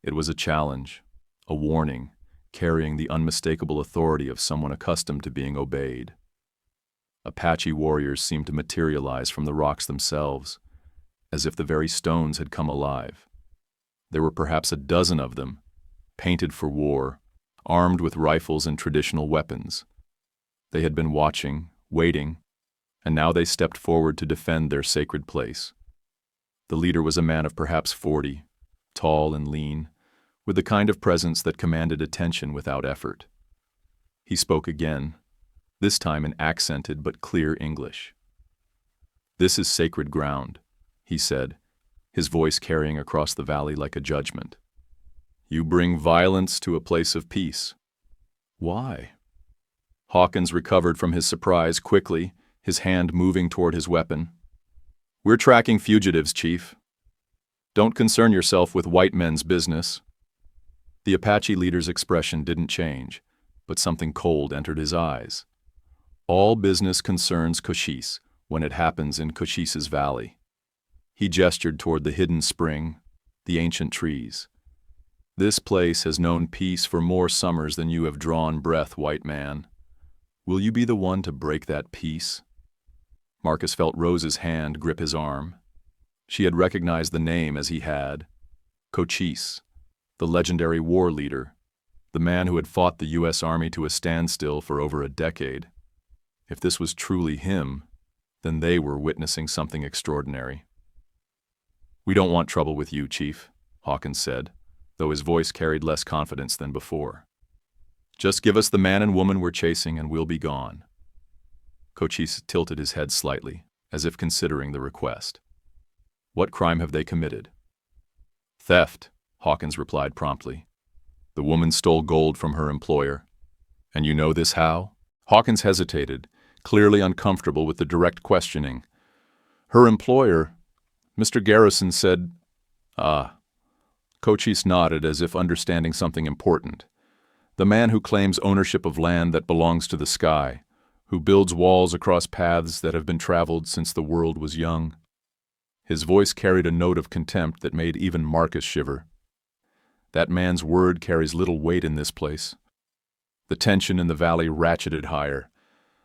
It was a challenge, a warning, carrying the unmistakable authority of someone accustomed to being obeyed. Apache warriors seemed to materialize from the rocks themselves, as if the very stones had come alive. There were perhaps a dozen of them, painted for war, armed with rifles and traditional weapons. They had been watching, waiting, and now they stepped forward to defend their sacred place. The leader was a man of perhaps 40, tall and lean, with the kind of presence that commanded attention without effort. He spoke again, this time in accented but clear English. "This is sacred ground," he said, his voice carrying across the valley like a judgment. "You bring violence to a place of peace." "Why?" Hawkins recovered from his surprise quickly, his hand moving toward his weapon. "We're tracking fugitives, Chief. Don't concern yourself with white men's business." The Apache leader's expression didn't change, but something cold entered his eyes. "All business concerns Cochise when it happens in Cochise's valley." He gestured toward the hidden spring, the ancient trees. "This place has known peace for more summers than you have drawn breath, white man. Will you be the one to break that peace?" Marcus felt Rose's hand grip his arm. She had recognized the name as he had. Cochise, the legendary war leader, the man who had fought the U.S. Army to a standstill for over a decade. If this was truly him, then they were witnessing something extraordinary. "We don't want trouble with you, Chief," Hawkins said, though his voice carried less confidence than before. "Just give us the man and woman we're chasing and we'll be gone." Cochise tilted his head slightly, as if considering the request. "What crime have they committed?" "Theft," Hawkins replied promptly. "The woman stole gold from her employer." "And you know this how?" Hawkins hesitated, clearly uncomfortable with the direct questioning. "Her employer, Mr. Garrison said—" "Ah." Cochise nodded as if understanding something important. "The man who claims ownership of land that belongs to the sky, who builds walls across paths that have been traveled since the world was young." His voice carried a note of contempt that made even Marcus shiver. That man's word carries little weight in this place. The tension in the valley ratcheted higher.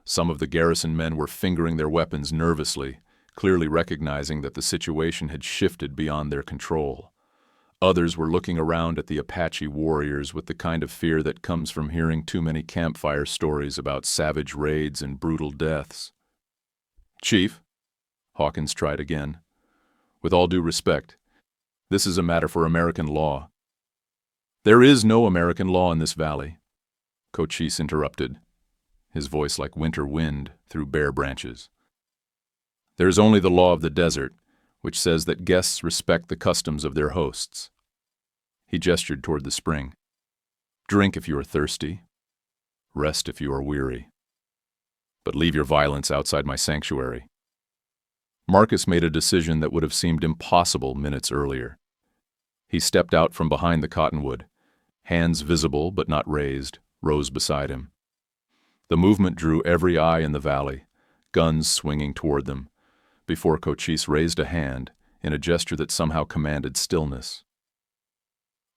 Some of the garrison men were fingering their weapons nervously, clearly recognizing that the situation had shifted beyond their control. Others were looking around at the Apache warriors with the kind of fear that comes from hearing too many campfire stories about savage raids and brutal deaths. "Chief," Hawkins tried again. "With all due respect, this is a matter for American law." "There is no American law in this valley," Cochise interrupted, his voice like winter wind through bare branches. "There is only the law of the desert, which says that guests respect the customs of their hosts." He gestured toward the spring. "Drink if you are thirsty. Rest if you are weary. But leave your violence outside my sanctuary." Marcus made a decision that would have seemed impossible minutes earlier. He stepped out from behind the cottonwood. Hands visible but not raised, rose beside him. The movement drew every eye in the valley, guns swinging toward them, before Cochise raised a hand in a gesture that somehow commanded stillness.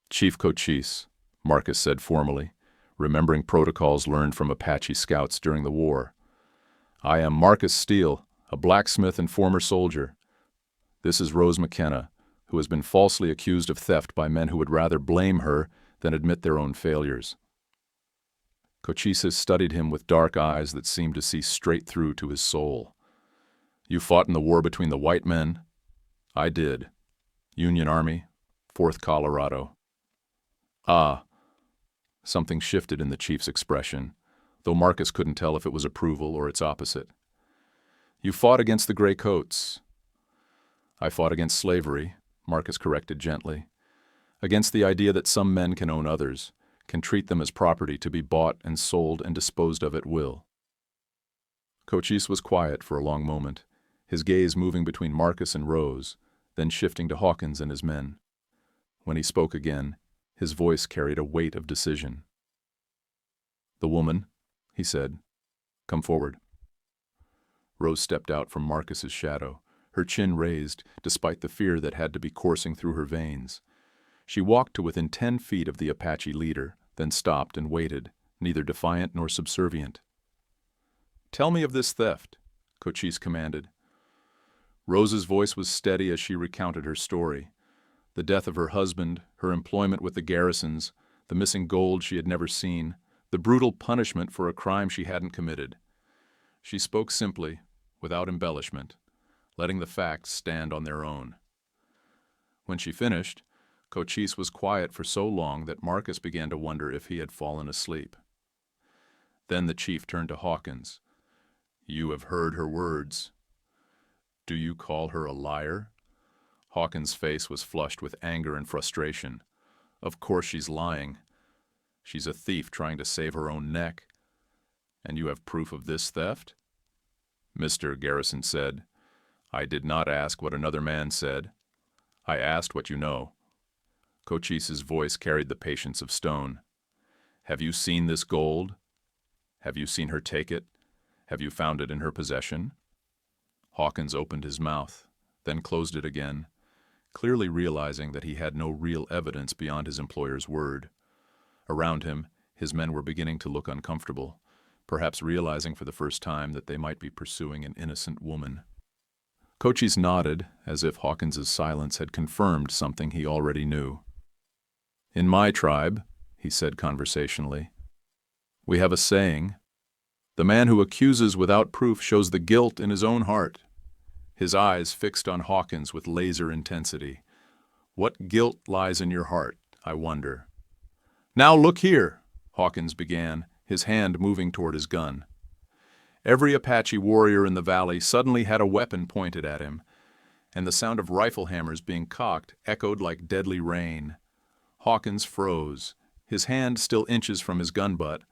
"Chief Cochise," Marcus said formally, remembering protocols learned from Apache scouts during the war. "I am Marcus Steele, a blacksmith and former soldier. This is Rose McKenna, who has been falsely accused of theft by men who would rather blame her than admit their own failures." Cochise studied him with dark eyes that seemed to see straight through to his soul. "You fought in the war between the white men?" "I did. Union Army, 4th Colorado." "Ah." Something shifted in the chief's expression, though Marcus couldn't tell if it was approval or its opposite. "You fought against the gray coats." "I fought against slavery," Marcus corrected gently. "Against the idea that some men can own others, can treat them as property to be bought and sold and disposed of at will." Cochise was quiet for a long moment, his gaze moving between Marcus and Rose, then shifting to Hawkins and his men. When he spoke again, his voice carried a weight of decision. "The woman," he said. "Come forward." Rose stepped out from Marcus's shadow, her chin raised, despite the fear that had to be coursing through her veins. She walked to within 10 feet of the Apache leader, then stopped and waited, neither defiant nor subservient. "Tell me of this theft," Cochise commanded. Rose's voice was steady as she recounted her story. The death of her husband, her employment with the garrisons, the missing gold she had never seen, the brutal punishment for a crime she hadn't committed. She spoke simply, without embellishment, letting the facts stand on their own. When she finished, Cochise was quiet for so long that Marcus began to wonder if he had fallen asleep. Then the chief turned to Hawkins. "You have heard her words. Do you call her a liar?" Hawkins' face was flushed with anger and frustration. "Of course she's lying. She's a thief trying to save her own neck. And you have proof of this theft?" "Mr. Garrison said, I did not ask what another man said. I asked what you know." Cochise's voice carried the patience of stone. "Have you seen this gold? Have you seen her take it? Have you found it in her possession?" Hawkins opened his mouth, then closed it again, clearly realizing that he had no real evidence beyond his employer's word. Around him, his men were beginning to look uncomfortable, perhaps realizing for the first time that they might be pursuing an innocent woman. Cochise nodded, as if Hawkins's silence had confirmed something he already knew. "In my tribe," he said conversationally, "we have a saying, 'The man who accuses without proof shows the guilt in his own heart.'" His eyes fixed on Hawkins with laser intensity. "What guilt lies in your heart, I wonder?" "Now look here," Hawkins began, his hand moving toward his gun. Every Apache warrior in the valley suddenly had a weapon pointed at him, and the sound of rifle hammers being cocked echoed like deadly rain. Hawkins froze, his hand still inches from his gun butt,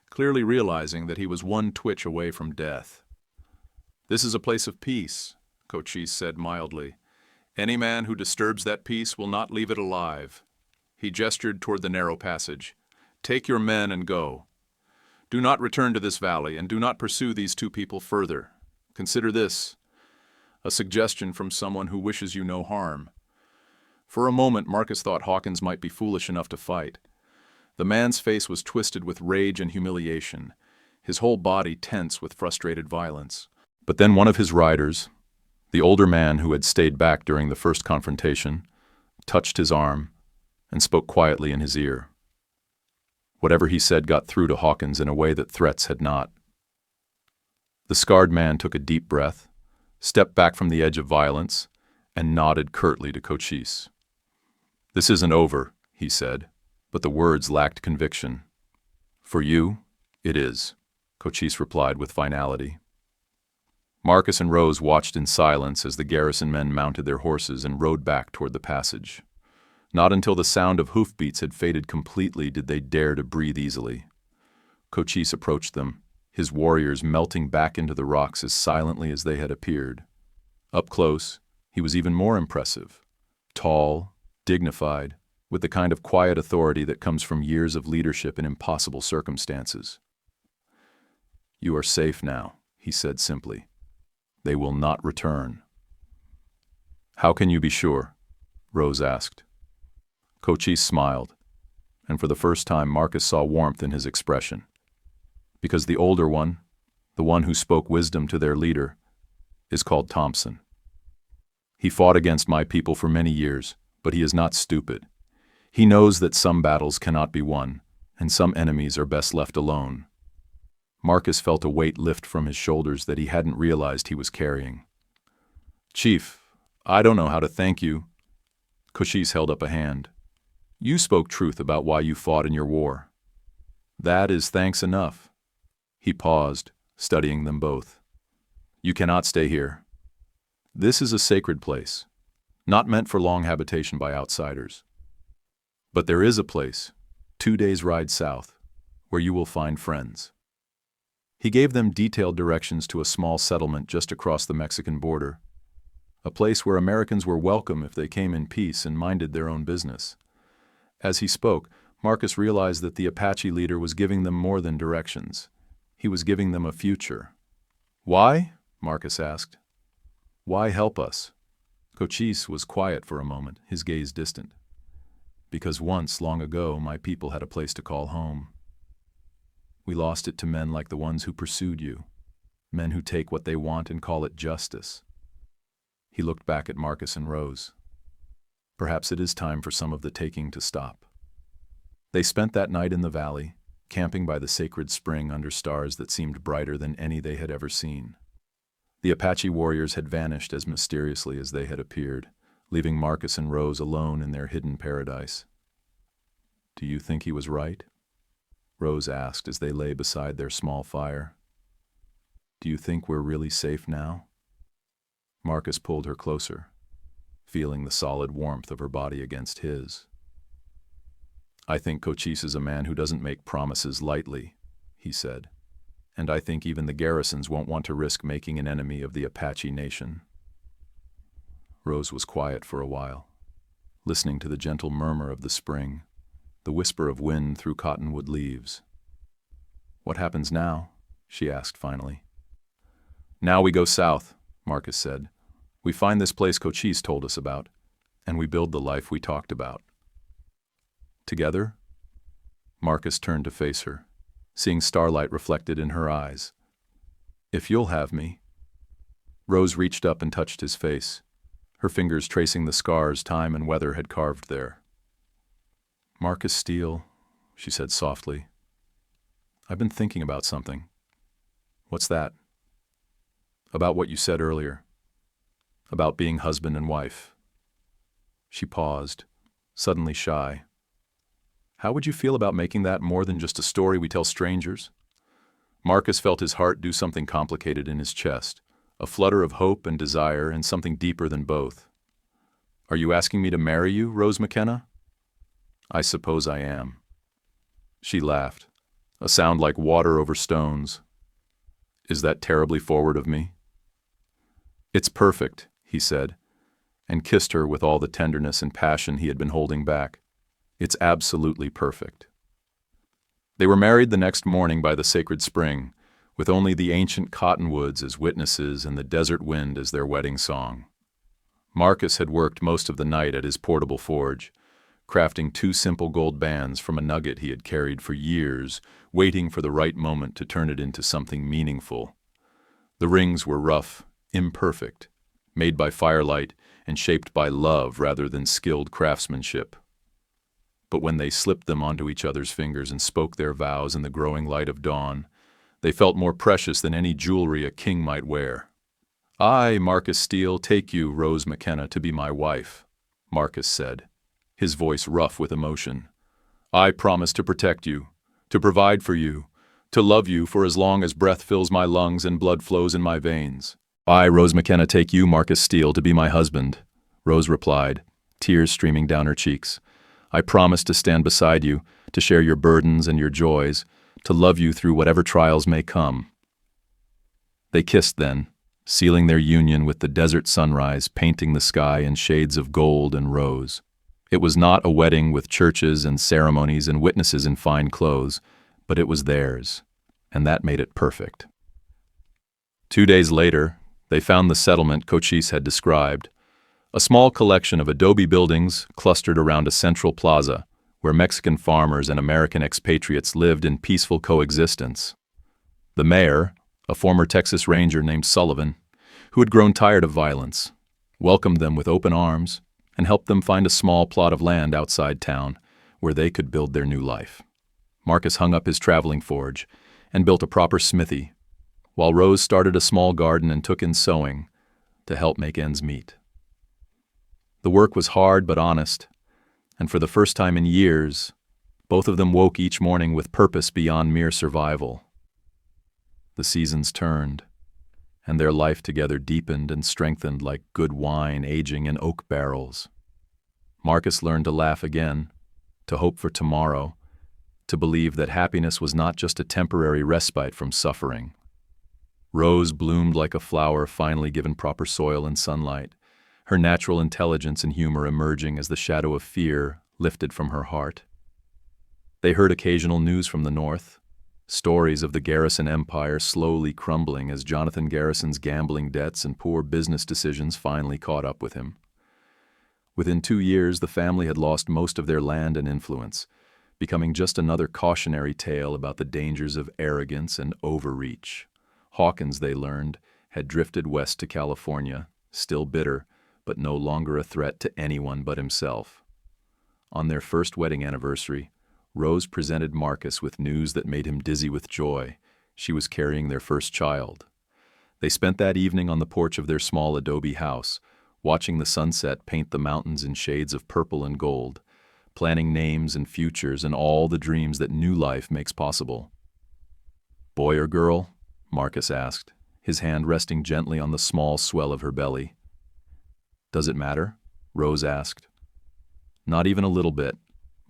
clearly realizing that he was one twitch away from death. "This is a place of peace," Cochise said mildly. "Any man who disturbs that peace will not leave it alive." He gestured toward the narrow passage. "Take your men and go. Do not return to this valley, and do not pursue these two people further. Consider this, a suggestion from someone who wishes you no harm." For a moment, Marcus thought Hawkins might be foolish enough to fight. The man's face was twisted with rage and humiliation, his whole body tense with frustrated violence. But then one of his riders, the older man who had stayed back during the first confrontation, touched his arm and spoke quietly in his ear. Whatever he said got through to Hawkins in a way that threats had not. The scarred man took a deep breath, stepped back from the edge of violence, and nodded curtly to Cochise. "This isn't over," he said, but the words lacked conviction. "For you, it is," Cochise replied with finality. Marcus and Rose watched in silence as the garrison men mounted their horses and rode back toward the passage. Not until the sound of hoofbeats had faded completely did they dare to breathe easily. Cochise approached them, his warriors melting back into the rocks as silently as they had appeared. Up close, he was even more impressive. Tall, dignified, with the kind of quiet authority that comes from years of leadership in impossible circumstances. "You are safe now," he said simply. "They will not return." "How can you be sure?" Rose asked. Cochise smiled, and for the first time Marcus saw warmth in his expression. "Because the older one, the one who spoke wisdom to their leader, is called Thompson. He fought against my people for many years, but he is not stupid. He knows that some battles cannot be won, and some enemies are best left alone." Marcus felt a weight lift from his shoulders that he hadn't realized he was carrying. "Chief, I don't know how to thank you." Cochise held up a hand. "You spoke truth about why you fought in your war. That is thanks enough." He paused, studying them both. "You cannot stay here. This is a sacred place, not meant for long habitation by outsiders. But there is a place, 2 days' ride south, where you will find friends." He gave them detailed directions to a small settlement just across the Mexican border, a place where Americans were welcome if they came in peace and minded their own business. As he spoke, Marcus realized that the Apache leader was giving them more than directions. He was giving them a future. "Why?" Marcus asked. "Why help us?" Cochise was quiet for a moment, his gaze distant. "Because once, long ago, my people had a place to call home. We lost it to men like the ones who pursued you, men who take what they want and call it justice." He looked back at Marcus and Rose. "Perhaps it is time for some of the taking to stop." They spent that night in the valley, camping by the sacred spring under stars that seemed brighter than any they had ever seen. The Apache warriors had vanished as mysteriously as they had appeared, leaving Marcus and Rose alone in their hidden paradise. "Do you think he was right?" Rose asked as they lay beside their small fire. "Do you think we're really safe now?" Marcus pulled her closer, feeling the solid warmth of her body against his. "I think Cochise is a man who doesn't make promises lightly," he said, "and I think even the garrisons won't want to risk making an enemy of the Apache nation." Rose was quiet for a while, listening to the gentle murmur of the spring, the whisper of wind through cottonwood leaves. "What happens now?" she asked finally. "Now we go south," Marcus said. "We find this place Cochise told us about, and we build the life we talked about." "Together?" Marcus turned to face her, seeing starlight reflected in her eyes. "If you'll have me." Rose reached up and touched his face, her fingers tracing the scars time and weather had carved there. "Marcus Steele," she said softly, "I've been thinking about something." "What's that?" "About what you said earlier. About being husband and wife." She paused, suddenly shy. "How would you feel about making that more than just a story we tell strangers?" Marcus felt his heart do something complicated in his chest, a flutter of hope and desire and something deeper than both. "Are you asking me to marry you, Rose McKenna?" "I suppose I am." She laughed, a sound like water over stones. "Is that terribly forward of me?" "It's perfect," he said, and kissed her with all the tenderness and passion he had been holding back. "It's absolutely perfect." They were married the next morning by the sacred spring, with only the ancient cottonwoods as witnesses and the desert wind as their wedding song. Marcus had worked most of the night at his portable forge, crafting 2 simple gold bands from a nugget he had carried for years, waiting for the right moment to turn it into something meaningful. The rings were rough, imperfect, made by firelight and shaped by love rather than skilled craftsmanship. But when they slipped them onto each other's fingers and spoke their vows in the growing light of dawn, they felt more precious than any jewelry a king might wear. "I, Marcus Steele, take you, Rose McKenna, to be my wife," Marcus said, his voice rough with emotion. "I promise to protect you, to provide for you, to love you for as long as breath fills my lungs and blood flows in my veins." "I, Rose McKenna, take you, Marcus Steele, to be my husband," Rose replied, tears streaming down her cheeks. "I promise to stand beside you, to share your burdens and your joys, to love you through whatever trials may come." They kissed then, sealing their union with the desert sunrise painting the sky in shades of gold and rose. It was not a wedding with churches and ceremonies and witnesses in fine clothes, but it was theirs, and that made it perfect. 2 days later, they found the settlement Cochise had described, a small collection of adobe buildings clustered around a central plaza where Mexican farmers and American expatriates lived in peaceful coexistence. The mayor, a former Texas Ranger named Sullivan, who had grown tired of violence, welcomed them with open arms and helped them find a small plot of land outside town where they could build their new life. Marcus hung up his traveling forge and built a proper smithy, while Rose started a small garden and took in sewing to help make ends meet. The work was hard but honest, and for the first time in years, both of them woke each morning with purpose beyond mere survival. The seasons turned, and their life together deepened and strengthened like good wine aging in oak barrels. Marcus learned to laugh again, to hope for tomorrow, to believe that happiness was not just a temporary respite from suffering. Rose bloomed like a flower finally given proper soil and sunlight, her natural intelligence and humor emerging as the shadow of fear lifted from her heart. They heard occasional news from the north, stories of the Garrison empire slowly crumbling as Jonathan Garrison's gambling debts and poor business decisions finally caught up with him. Within 2 years, the family had lost most of their land and influence, becoming just another cautionary tale about the dangers of arrogance and overreach. Hawkins, they learned, had drifted west to California, still bitter, but no longer a threat to anyone but himself. On their first wedding anniversary, Rose presented Marcus with news that made him dizzy with joy. She was carrying their first child. They spent that evening on the porch of their small adobe house, watching the sunset paint the mountains in shades of purple and gold, planning names and futures and all the dreams that new life makes possible. "Boy or girl?" Marcus asked, his hand resting gently on the small swell of her belly. "Does it matter?" Rose asked. "Not even a little bit,"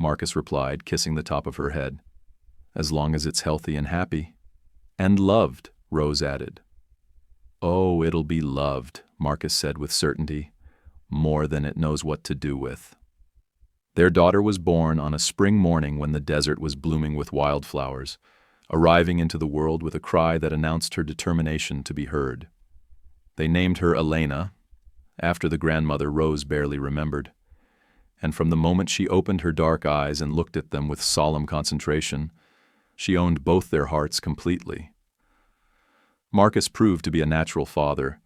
Marcus replied, kissing the top of her head. "As long as it's healthy and happy." "And loved," Rose added. "Oh, it'll be loved," Marcus said with certainty, "more than it knows what to do with." Their daughter was born on a spring morning when the desert was blooming with wildflowers, arriving into the world with a cry that announced her determination to be heard. They named her Elena, after the grandmother Rose barely remembered, and from the moment she opened her dark eyes and looked at them with solemn concentration, she owned both their hearts completely. Marcus proved to be a natural father,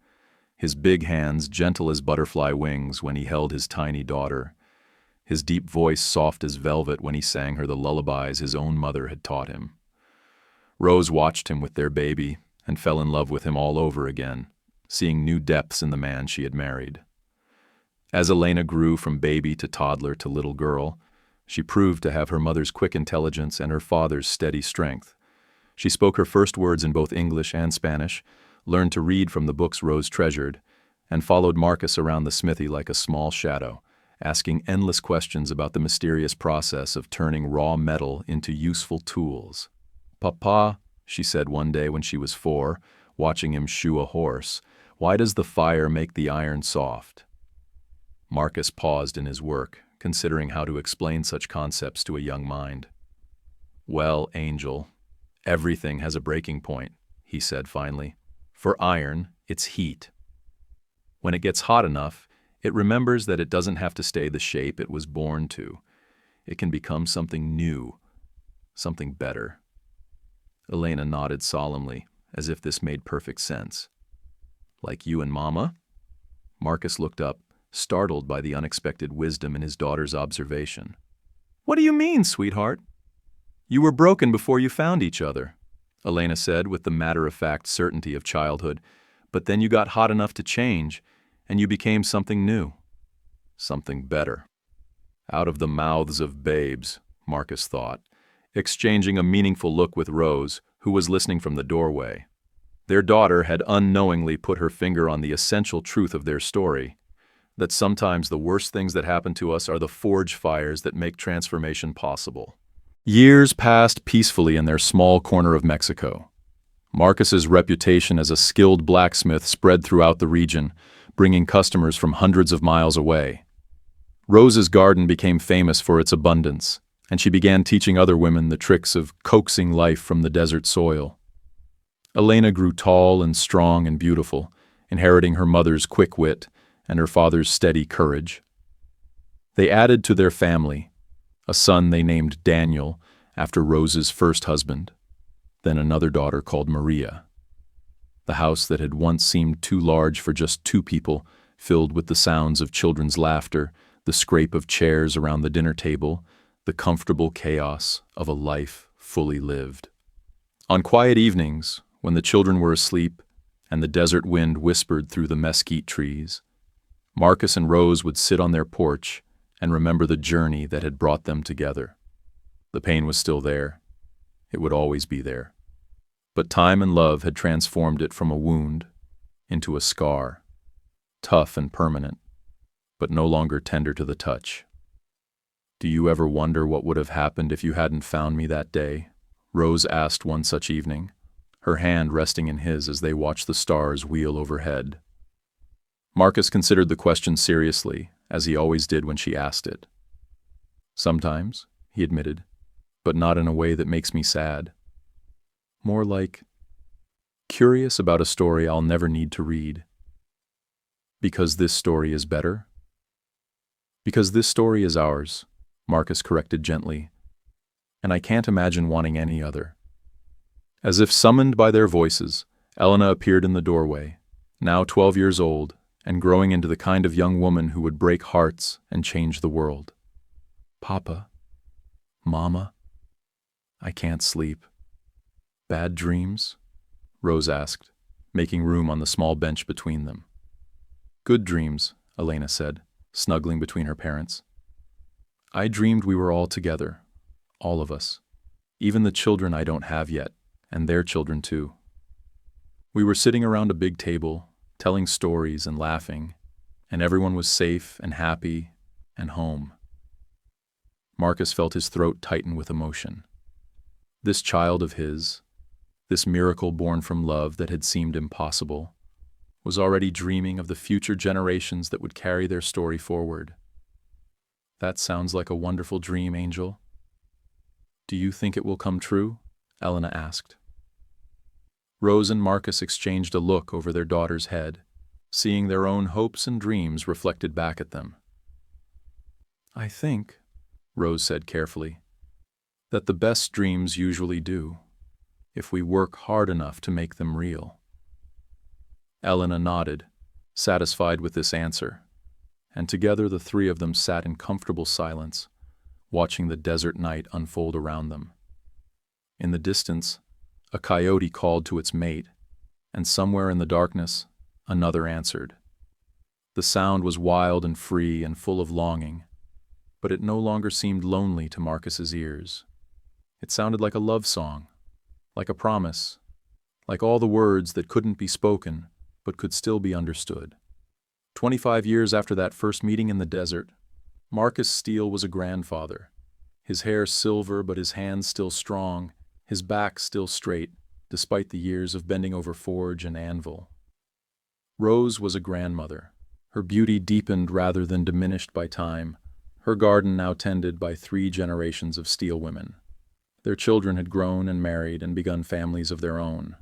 his big hands gentle as butterfly wings when he held his tiny daughter, his deep voice soft as velvet when he sang her the lullabies his own mother had taught him. Rose watched him with their baby and fell in love with him all over again, seeing new depths in the man she had married. As Elena grew from baby to toddler to little girl, she proved to have her mother's quick intelligence and her father's steady strength. She spoke her first words in both English and Spanish, learned to read from the books Rose treasured, and followed Marcus around the smithy like a small shadow, asking endless questions about the mysterious process of turning raw metal into useful tools. "Papa," she said one day when she was 4, watching him shoe a horse, "why does the fire make the iron soft?" Marcus paused in his work, considering how to explain such concepts to a young mind. "Well, Angel, everything has a breaking point," he said finally. "For iron, it's heat. When it gets hot enough, it remembers that it doesn't have to stay the shape it was born to. It can become something new, something better." Elena nodded solemnly, as if this made perfect sense. "Like you and Mama?" Marcus looked up, startled by the unexpected wisdom in his daughter's observation. "What do you mean, sweetheart?" "You were broken before you found each other," Elena said with the matter-of-fact certainty of childhood, But then you got hot enough to change, and you became something new. Something better. Out of the mouths of babes, Marcus thought, exchanging a meaningful look with Rose, who was listening from the doorway. Their daughter had unknowingly put her finger on the essential truth of their story, that sometimes the worst things that happen to us are the forge fires that make transformation possible. Years passed peacefully in their small corner of Mexico. Marcus's reputation as a skilled blacksmith spread throughout the region, bringing customers from hundreds of miles away. Rose's garden became famous for its abundance, and she began teaching other women the tricks of coaxing life from the desert soil. Elena grew tall and strong and beautiful, inheriting her mother's quick wit and her father's steady courage. They added to their family, a son they named Daniel, after Rose's first husband, then another daughter called Maria. The house that had once seemed too large for just two people, filled with the sounds of children's laughter, the scrape of chairs around the dinner table, the comfortable chaos of a life fully lived. On quiet evenings, when the children were asleep and the desert wind whispered through the mesquite trees, Marcus and Rose would sit on their porch and remember the journey that had brought them together. The pain was still there. It would always be there. But time and love had transformed it from a wound into a scar, tough and permanent, but no longer tender to the touch. "Do you ever wonder what would have happened if you hadn't found me that day?" Rose asked one such evening, her hand resting in his as they watched the stars wheel overhead. Marcus considered the question seriously, as he always did when she asked it. "Sometimes," he admitted, "but not in a way that makes me sad. More like curious about a story I'll never need to read. Because this story is better?" "Because this story is ours," Marcus corrected gently, "and I can't imagine wanting any other." As if summoned by their voices, Elena appeared in the doorway, now 12 years old, and growing into the kind of young woman who would break hearts and change the world. "Papa, Mama, I can't sleep. Bad dreams?" Rose asked, making room on the small bench between them. "Good dreams," Elena said, snuggling between her parents. "I dreamed we were all together, all of us, even the children I don't have yet, and their children too. We were sitting around a big table, telling stories and laughing, and everyone was safe and happy and home." Marcus felt his throat tighten with emotion. This child of his, this miracle born from love that had seemed impossible, was already dreaming of the future generations that would carry their story forward. "That sounds like a wonderful dream, Angel. Do you think it will come true?" Elena asked. Rose and Marcus exchanged a look over their daughter's head, seeing their own hopes and dreams reflected back at them. "I think," Rose said carefully, "that the best dreams usually do, if we work hard enough to make them real." Elena nodded, satisfied with this answer, and together the three of them sat in comfortable silence, watching the desert night unfold around them. In the distance, a coyote called to its mate, and somewhere in the darkness, another answered. The sound was wild and free and full of longing, but it no longer seemed lonely to Marcus's ears. It sounded like a love song, like a promise, like all the words that couldn't be spoken but could still be understood. 25 years after that first meeting in the desert, Marcus Steele was a grandfather, his hair silver but his hands still strong, his back still straight, despite the years of bending over forge and anvil. Rose was a grandmother, her beauty deepened rather than diminished by time, her garden now tended by 3 generations of Steele women. Their children had grown and married and begun families of their own.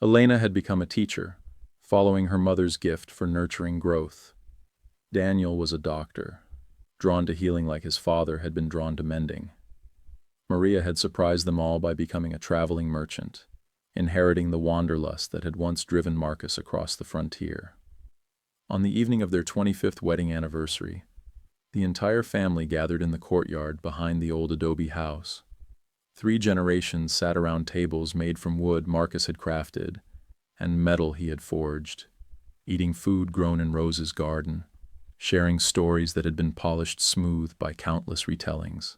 Elena had become a teacher, following her mother's gift for nurturing growth. Daniel was a doctor, drawn to healing like his father had been drawn to mending. Maria had surprised them all by becoming a traveling merchant, inheriting the wanderlust that had once driven Marcus across the frontier. On the evening of their 25th wedding anniversary, the entire family gathered in the courtyard behind the old adobe house. 3 generations sat around tables made from wood Marcus had crafted, and metal he had forged, eating food grown in Rose's garden, sharing stories that had been polished smooth by countless retellings.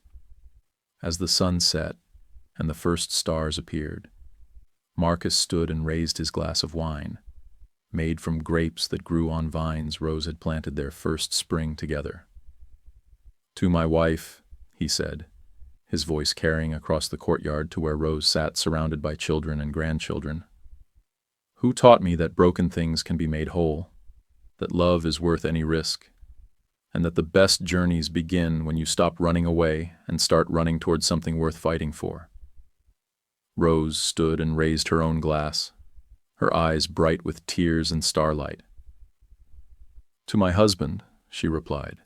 As the sun set and the first stars appeared, Marcus stood and raised his glass of wine, made from grapes that grew on vines Rose had planted their first spring together. "To my wife," he said, his voice carrying across the courtyard to where Rose sat surrounded by children and grandchildren. "Who taught me that broken things can be made whole, that love is worth any risk, and that the best journeys begin when you stop running away and start running towards something worth fighting for?" Rose stood and raised her own glass, her eyes bright with tears and starlight. "To my husband," she replied,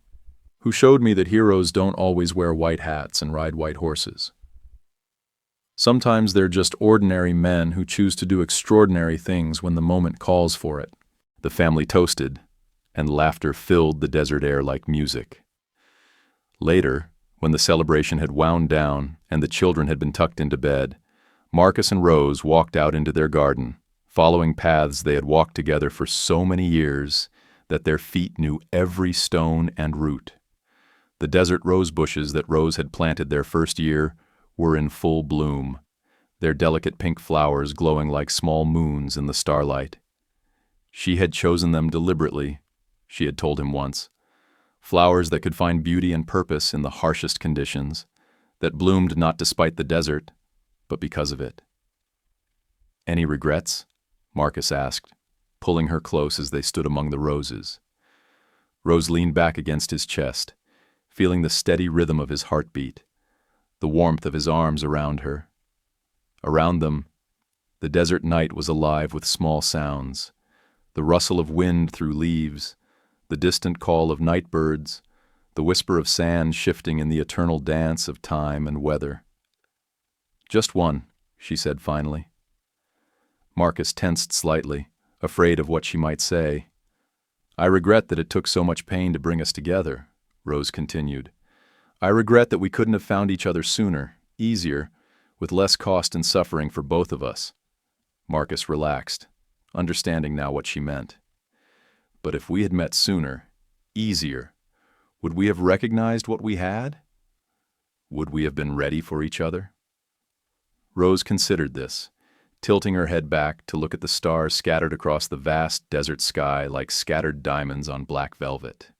"who showed me that heroes don't always wear white hats and ride white horses. Sometimes they're just ordinary men who choose to do extraordinary things when the moment calls for it." The family toasted, and laughter filled the desert air like music. Later, when the celebration had wound down and the children had been tucked into bed, Marcus and Rose walked out into their garden, following paths they had walked together for so many years that their feet knew every stone and root. The desert rose bushes that Rose had planted their first year were in full bloom, their delicate pink flowers glowing like small moons in the starlight. She had chosen them deliberately, she had told him once, flowers that could find beauty and purpose in the harshest conditions, that bloomed not despite the desert, but because of it. "Any regrets?" Marcus asked, pulling her close as they stood among the roses. Rose leaned back against his chest, feeling the steady rhythm of his heartbeat, the warmth of his arms around her. Around them, the desert night was alive with small sounds, the rustle of wind through leaves, the distant call of night birds, the whisper of sand shifting in the eternal dance of time and weather. "Just one," she said finally. Marcus tensed slightly, afraid of what she might say. "I regret that it took so much pain to bring us together," Rose continued. "I regret that we couldn't have found each other sooner, easier, with less cost and suffering for both of us." Marcus relaxed, understanding now what she meant. "But if we had met sooner, easier, would we have recognized what we had? Would we have been ready for each other?" Rose considered this, tilting her head back to look at the stars scattered across the vast desert sky like scattered diamonds on black velvet.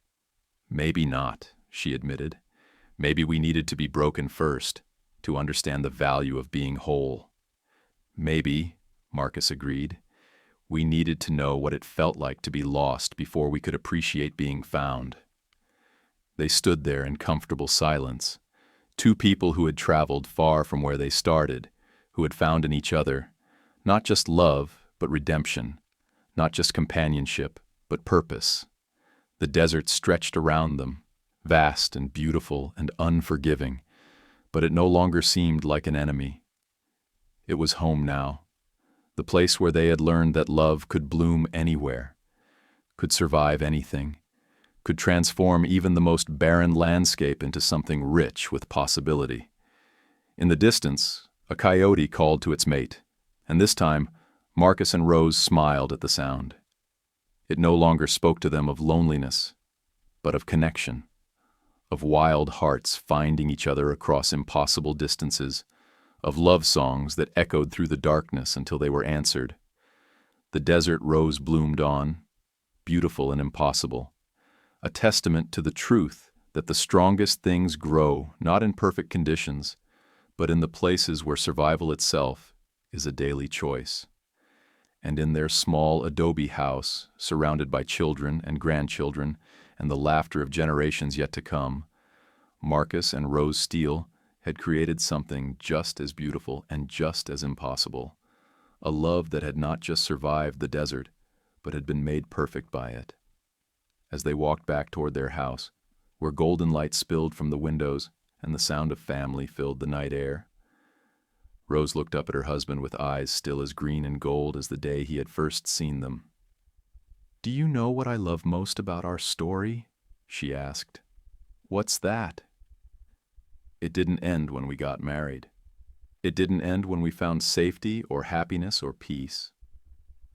"Maybe not," she admitted. "Maybe we needed to be broken first, to understand the value of being whole." "Maybe," Marcus agreed, "we needed to know what it felt like to be lost before we could appreciate being found." They stood there in comfortable silence, two people who had traveled far from where they started, who had found in each other not just love, but redemption, not just companionship, but purpose. The desert stretched around them, vast and beautiful and unforgiving, but it no longer seemed like an enemy. It was home now, the place where they had learned that love could bloom anywhere, could survive anything, could transform even the most barren landscape into something rich with possibility. In the distance, a coyote called to its mate, and this time, Marcus and Rose smiled at the sound. It no longer spoke to them of loneliness, but of connection, of wild hearts finding each other across impossible distances, of love songs that echoed through the darkness until they were answered. The desert rose bloomed on, beautiful and impossible, a testament to the truth that the strongest things grow not in perfect conditions, but in the places where survival itself is a daily choice. And in their small adobe house, surrounded by children and grandchildren and the laughter of generations yet to come, Marcus and Rose Steele had created something just as beautiful and just as impossible, a love that had not just survived the desert, but had been made perfect by it. As they walked back toward their house, where golden light spilled from the windows and the sound of family filled the night air, Rose looked up at her husband with eyes still as green and gold as the day he had first seen them. "Do you know what I love most about our story?" she asked. "What's that?" "It didn't end when we got married. It didn't end when we found safety or happiness or peace.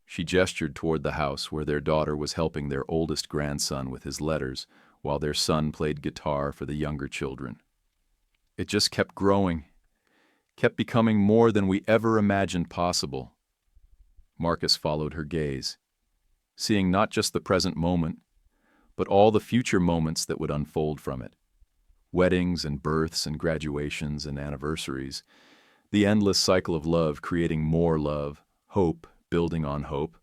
She gestured toward the house where their daughter was helping their oldest grandson with his letters, while their son played guitar for the younger children. It just kept growing, kept becoming more than we ever imagined possible. Marcus followed her gaze, seeing not just the present moment, but all the future moments that would unfold from it. Weddings and births and graduations and anniversaries, the endless cycle of love creating more love, hope building on hope,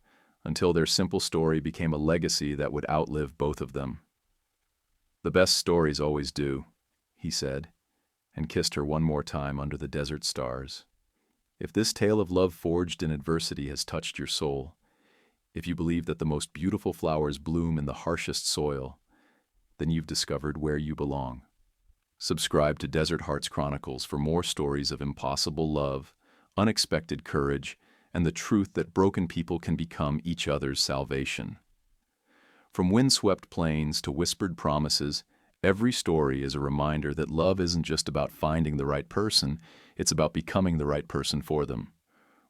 until their simple story became a legacy that would outlive both of them. "The best stories always do," he said, and kissed her one more time under the desert stars. "If this tale of love forged in adversity has touched your soul, if you believe that the most beautiful flowers bloom in the harshest soil, then you've discovered where you belong." Subscribe to Desert Hearts Chronicles for more stories of impossible love, unexpected courage, and the truth that broken people can become each other's salvation. From windswept plains to whispered promises, every story is a reminder that love isn't just about finding the right person, it's about becoming the right person for them.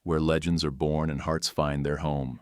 Where legends are born and hearts find their home.